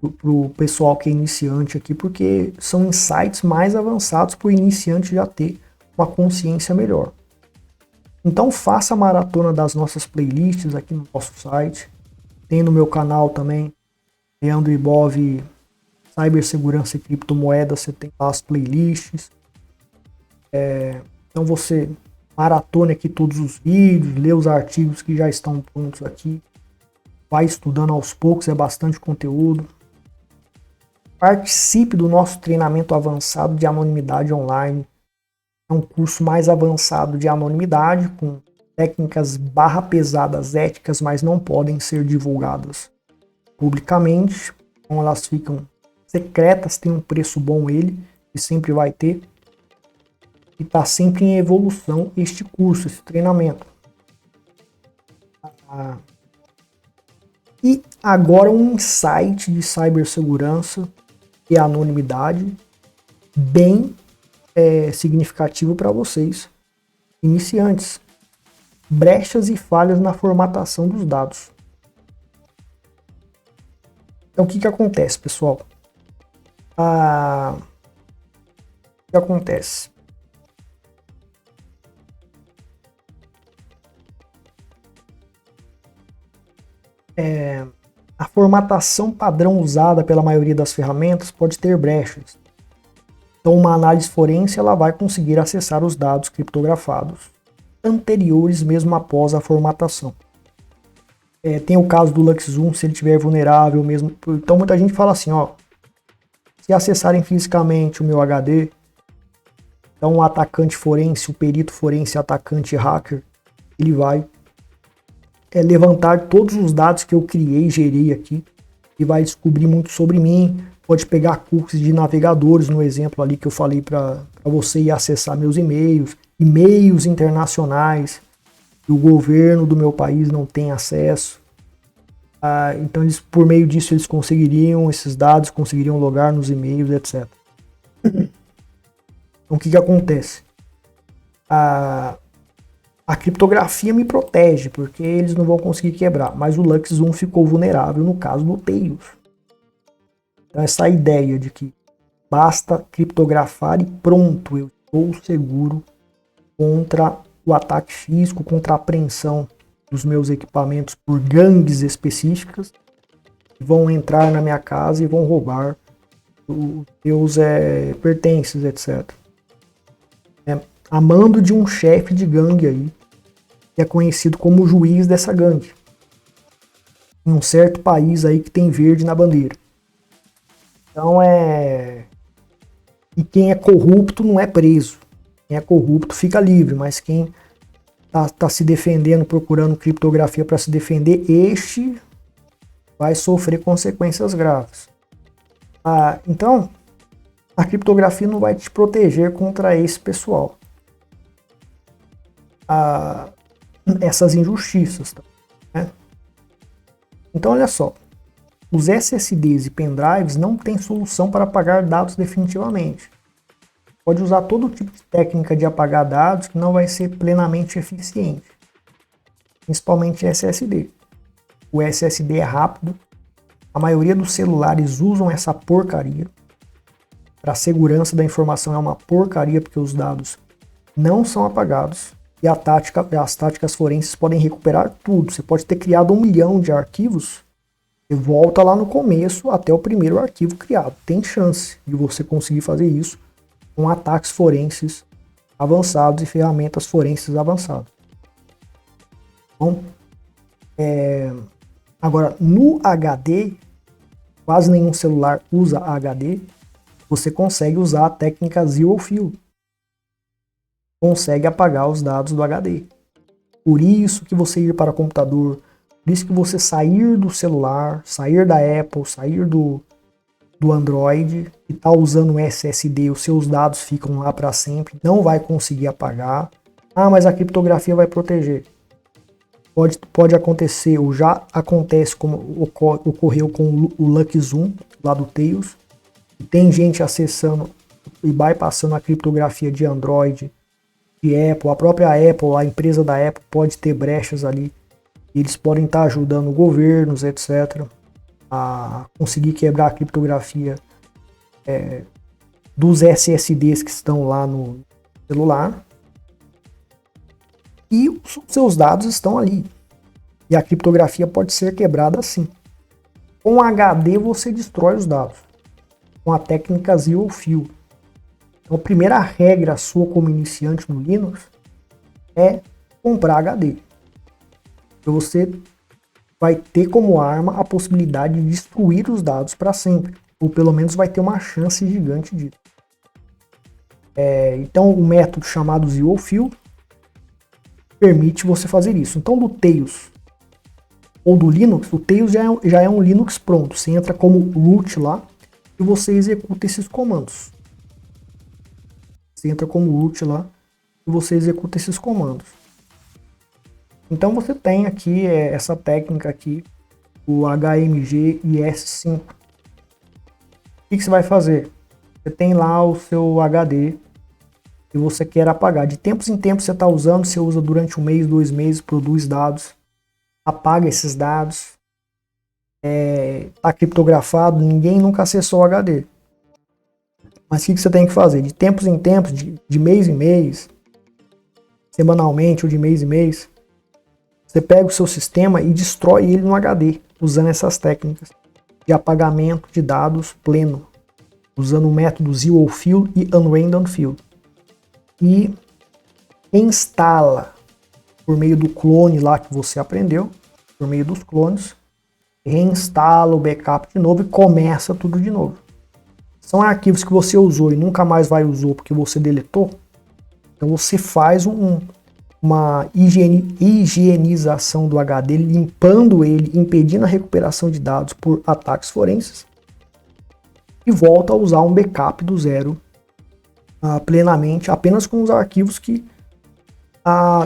Para o pessoal que é iniciante aqui, porque são insights mais avançados para o iniciante já ter uma consciência melhor. Então faça a maratona das nossas playlists aqui no nosso site. Tem no meu canal também, Leandro Ibov, Cibersegurança e Criptomoedas, você tem lá as playlists. Então você maratone aqui todos os vídeos, lê os artigos que já estão prontos aqui. Vai estudando aos poucos, é bastante conteúdo. Participe do nosso treinamento avançado de anonimidade online. É um curso mais avançado de anonimidade, com técnicas pesadas éticas, mas não podem ser divulgadas publicamente. Então elas ficam secretas, tem um preço bom ele, e sempre vai ter. E está sempre em evolução este curso, esse treinamento. E agora um insight de cibersegurança e anonimidade bem significativo para vocês, iniciantes. Brechas e falhas na formatação dos dados. Então o que acontece, pessoal? O que acontece? A formatação padrão usada pela maioria das ferramentas pode ter brechas. Então, uma análise forense ela vai conseguir acessar os dados criptografados anteriores mesmo após a formatação. Tem o caso do LuxZoom, se ele estiver vulnerável mesmo. Então, muita gente fala assim, ó, se acessarem fisicamente o meu HD, então o atacante forense, o perito forense, atacante hacker, ele vai levantar todos os dados que eu criei, gerei aqui, e vai descobrir muito sobre mim. Pode pegar cookies de navegadores, no exemplo ali que eu falei para você ir acessar meus e-mails internacionais que o governo do meu país não tem acesso. Então, por meio disso, eles conseguiriam esses dados, conseguiriam logar nos e-mails, etc. Então, o que acontece? A criptografia me protege, porque eles não vão conseguir quebrar, mas o LuxZoom ficou vulnerável no caso do Tails. Então, essa ideia de que basta criptografar e pronto, eu estou seguro contra o ataque físico, contra a apreensão dos meus equipamentos por gangues específicas que vão entrar na minha casa e vão roubar os meus pertences, etc. A mando de um chefe de gangue aí, que é conhecido como juiz dessa gangue, em um certo país aí que tem verde na bandeira. Então e quem é corrupto não é preso. Quem é corrupto fica livre, mas quem tá se defendendo, procurando criptografia para se defender, este vai sofrer consequências graves. Então, a criptografia não vai te proteger contra esse pessoal. Essas injustiças. Né? Então, olha só. Os SSDs e pendrives não têm solução para apagar dados definitivamente. Pode usar todo tipo de técnica de apagar dados que não vai ser plenamente eficiente. Principalmente SSD. O SSD é rápido. A maioria dos celulares usam essa porcaria. Para a segurança da informação é uma porcaria, porque os dados não são apagados. E as táticas forenses podem recuperar tudo. Você pode ter criado 1 milhão de arquivos. Você volta lá no começo até o primeiro arquivo criado. Tem chance de você conseguir fazer isso com ataques forenses avançados e ferramentas forenses avançadas. Bom, agora no HD, quase nenhum celular usa HD, você consegue usar a técnica Zero Fill. Consegue apagar os dados do HD. Por isso que você ir para o computador, por isso que você sair do celular, sair da Apple, sair do Android e tá usando um SSD, os seus dados ficam lá para sempre, não vai conseguir apagar. Mas a criptografia vai proteger. Pode acontecer, ou já acontece, como ocorreu com o LuxZoom, lá do Tails. Tem gente acessando e bypassando a criptografia de Android, de Apple. A própria Apple, a empresa da Apple pode ter brechas ali. Eles podem estar ajudando governos, etc., a conseguir quebrar a criptografia dos SSDs que estão lá no celular. E os seus dados estão ali. E a criptografia pode ser quebrada assim. Com HD você destrói os dados. Com a técnica Zero Fill. Então a primeira regra sua como iniciante no Linux é comprar HD. Então você vai ter como arma a possibilidade de destruir os dados para sempre. Ou pelo menos vai ter uma chance gigante disso. Então o método chamado Zero Fill permite você fazer isso. Então do Tails ou do Linux, o Tails já é um Linux pronto. Você entra como root lá e você executa esses comandos. Você entra como root lá e você executa esses comandos. Então você tem aqui essa técnica aqui, o HMG IS5. O que você vai fazer? Você tem lá o seu HD e você quer apagar. De tempos em tempos você está usando, você usa durante 1 mês, 2 meses, produz dados, apaga esses dados. Está criptografado, ninguém nunca acessou o HD. Mas o que você tem que fazer? De tempos em tempos, de mês em mês, semanalmente ou de mês em mês, Você pega o seu sistema e destrói ele no HD, usando essas técnicas de apagamento de dados pleno, usando o método Zero Field e Unrandom Field. E instala por meio do clone lá que você aprendeu, por meio dos clones, reinstala o backup de novo e começa tudo de novo. São arquivos que você usou e nunca mais vai usar porque você deletou. Então você faz uma higienização do HD, limpando ele, impedindo a recuperação de dados por ataques forenses, e volta a usar um backup do zero plenamente, apenas com os arquivos que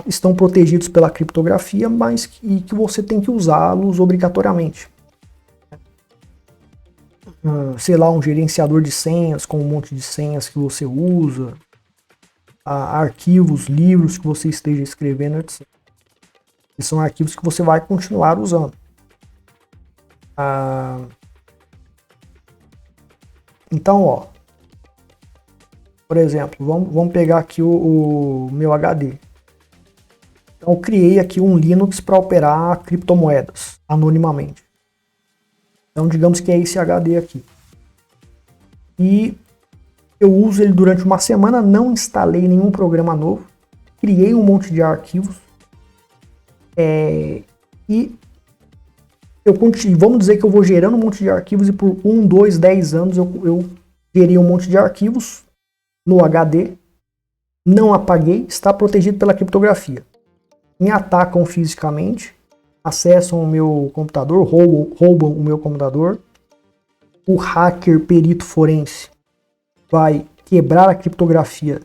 estão protegidos pela criptografia, mas que você tem que usá-los obrigatoriamente. Sei lá, um gerenciador de senhas com um monte de senhas que você usa, arquivos, livros que você esteja escrevendo, etc. E são arquivos que você vai continuar usando. Então, ó, por exemplo, vamos pegar aqui o meu HD. Então, eu criei aqui um Linux para operar criptomoedas anonimamente. Então, digamos que é esse HD aqui. E eu uso ele durante uma semana, não instalei nenhum programa novo, criei um monte de arquivos. E vamos dizer que eu vou gerando um monte de arquivos e por 1, 2, 10 anos eu gerei um monte de arquivos no HD, não apaguei, está protegido pela criptografia. Me atacam fisicamente, acessam o meu computador, roubam o meu computador. O hacker perito forense vai quebrar a criptografia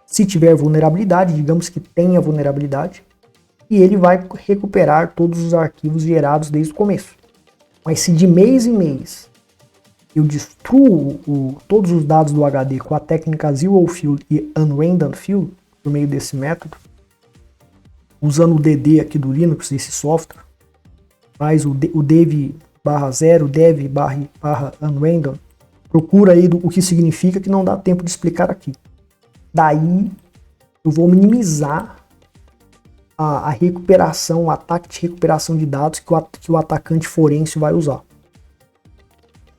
se tiver vulnerabilidade, digamos que tenha vulnerabilidade, e ele vai recuperar todos os arquivos gerados desde o começo. Mas se de mês em mês eu destruo todos os dados do HD com a técnica Zero Field e Unrandom Field, por meio desse método, usando o DD aqui do Linux, esse software, mais o dev/0, dev/unrandom, procura aí o que significa, que não dá tempo de explicar aqui. Daí eu vou minimizar a recuperação, o ataque de recuperação de dados que o atacante forense vai usar.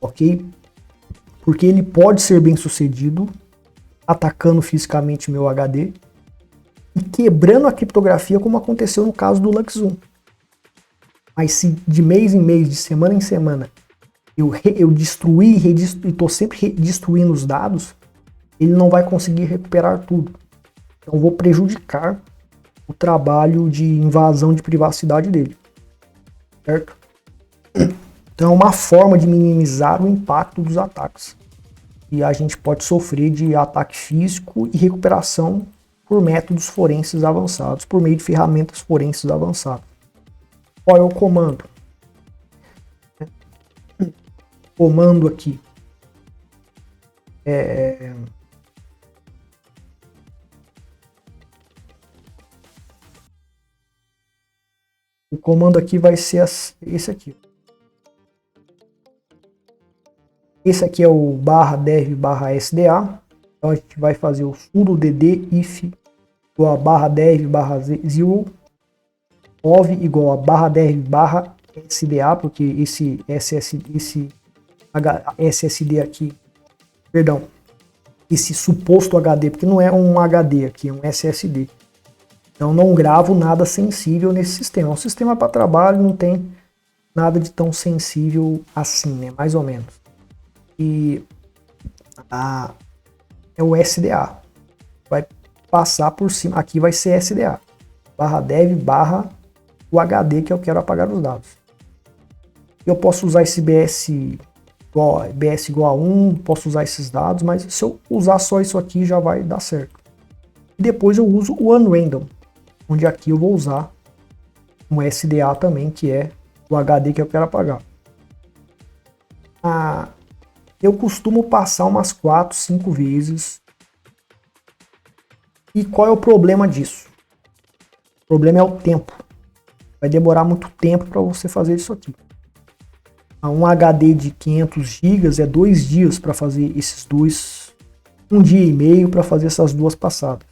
Ok? Porque ele pode ser bem sucedido atacando fisicamente meu HD e quebrando a criptografia, como aconteceu no caso do LuxZoom. Mas se de mês em mês, de semana em semana, eu destruí e estou sempre destruindo os dados, ele não vai conseguir recuperar tudo. Então eu vou prejudicar o trabalho de invasão de privacidade dele. Certo? Então é uma forma de minimizar o impacto dos ataques. E a gente pode sofrer de ataque físico e recuperação por métodos forenses avançados, por meio de ferramentas forenses avançadas. Qual é o comando? Comando aqui. O comando aqui vai ser esse aqui. Esse aqui é o /dev/sda. Então a gente vai fazer o sudo dd if igual a /dev/zero ov igual a /dev/sda, porque esse SSD aqui, perdão, esse suposto HD, porque não é um HD aqui, é um SSD. Então não gravo nada sensível nesse sistema. É um sistema para trabalho, não tem nada de tão sensível assim, né? Mais ou menos. E é o SDA. Vai passar por cima. Aqui vai ser SDA. /dev/ o HD que eu quero apagar os dados. Eu posso usar esse BS igual a 1, posso usar esses dados, mas se eu usar só isso aqui já vai dar certo. E depois eu uso o Unrandom, onde aqui eu vou usar um SDA também, que é o HD que eu quero apagar. Eu costumo passar umas 4, 5 vezes. E qual é o problema disso? O problema é o tempo. Vai demorar muito tempo para você fazer isso aqui. Um HD de 500 GB é 2 dias para fazer esses dois, 1 dia e meio para fazer essas duas passadas.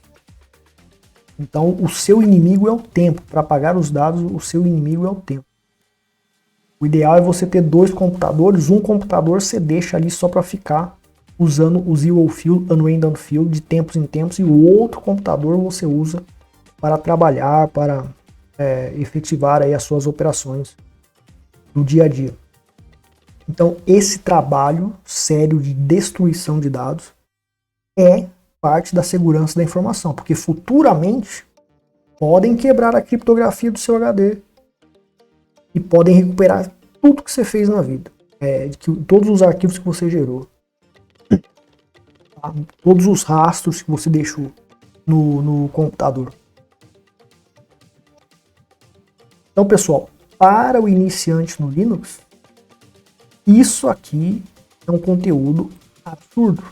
Então, o seu inimigo é o tempo. Para apagar os dados, o seu inimigo é o tempo. O ideal é você ter 2 computadores. Um computador você deixa ali só para ficar usando o Zero Field, Unrandom Field de tempos em tempos, e o outro computador você usa para trabalhar, para efetivar aí as suas operações do dia a dia. Então, esse trabalho sério de destruição de dados é parte da segurança da informação, porque futuramente podem quebrar a criptografia do seu HD e podem recuperar tudo que você fez na vida, todos os arquivos que você gerou, tá? Todos os rastros que você deixou no computador. Então, pessoal, para o iniciante no Linux, isso aqui é um conteúdo absurdo.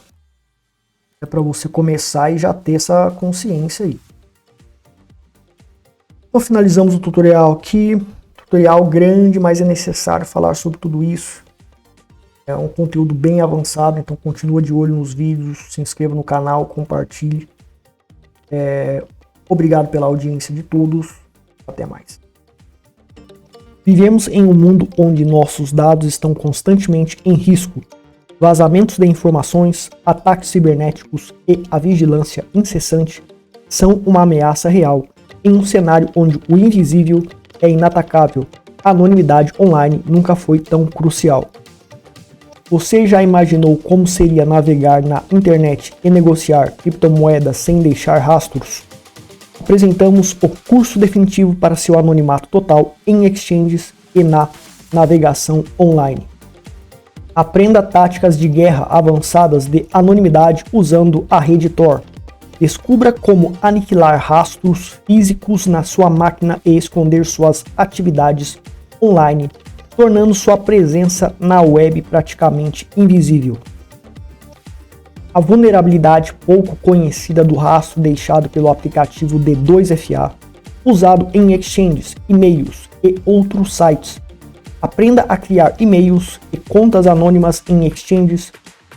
É para você começar e já ter essa consciência aí. Então finalizamos o tutorial aqui. Tutorial grande, mas é necessário falar sobre tudo isso. É um conteúdo bem avançado, então continua de olho nos vídeos, se inscreva no canal, compartilhe. Obrigado pela audiência de todos. Até mais. Vivemos em um mundo onde nossos dados estão constantemente em risco. Vazamentos de informações, ataques cibernéticos e a vigilância incessante são uma ameaça real em um cenário onde o invisível é inatacável. A anonimidade online nunca foi tão crucial. Você já imaginou como seria navegar na internet e negociar criptomoedas sem deixar rastros? Apresentamos o curso definitivo para seu anonimato total em exchanges e na navegação online. Aprenda táticas de guerra avançadas de anonimidade usando a rede Tor. Descubra como aniquilar rastros físicos na sua máquina e esconder suas atividades online, tornando sua presença na web praticamente invisível. A vulnerabilidade pouco conhecida do rastro deixado pelo aplicativo D2FA, usado em exchanges, e-mails e outros sites. Aprenda a criar e-mails e contas anônimas em exchanges,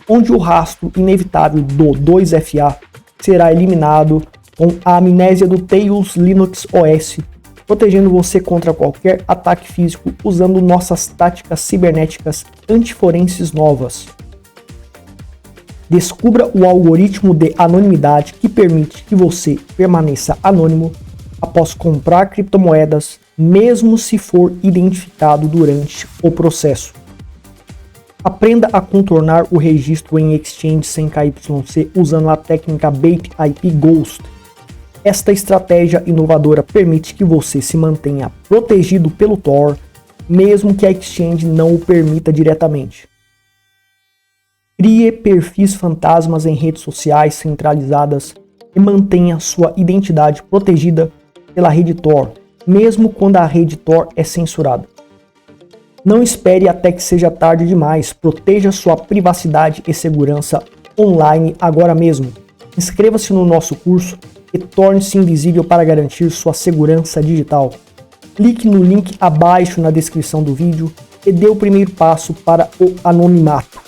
onde o rastro inevitável do 2FA será eliminado com a amnésia do Tails Linux OS, protegendo você contra qualquer ataque físico usando nossas táticas cibernéticas antiforenses novas. Descubra o algoritmo de anonimidade que permite que você permaneça anônimo após comprar criptomoedas, mesmo se for identificado durante o processo. Aprenda a contornar o registro em exchange sem KYC usando a técnica Bait IP Ghost. Esta estratégia inovadora permite que você se mantenha protegido pelo Tor, mesmo que a exchange não o permita diretamente. Crie perfis fantasmas em redes sociais centralizadas e mantenha sua identidade protegida pela rede Tor, mesmo quando a rede Tor é censurada. Não espere até que seja tarde demais, proteja sua privacidade e segurança online agora mesmo. Inscreva-se no nosso curso e torne-se invisível para garantir sua segurança digital. Clique no link abaixo na descrição do vídeo e dê o primeiro passo para o anonimato.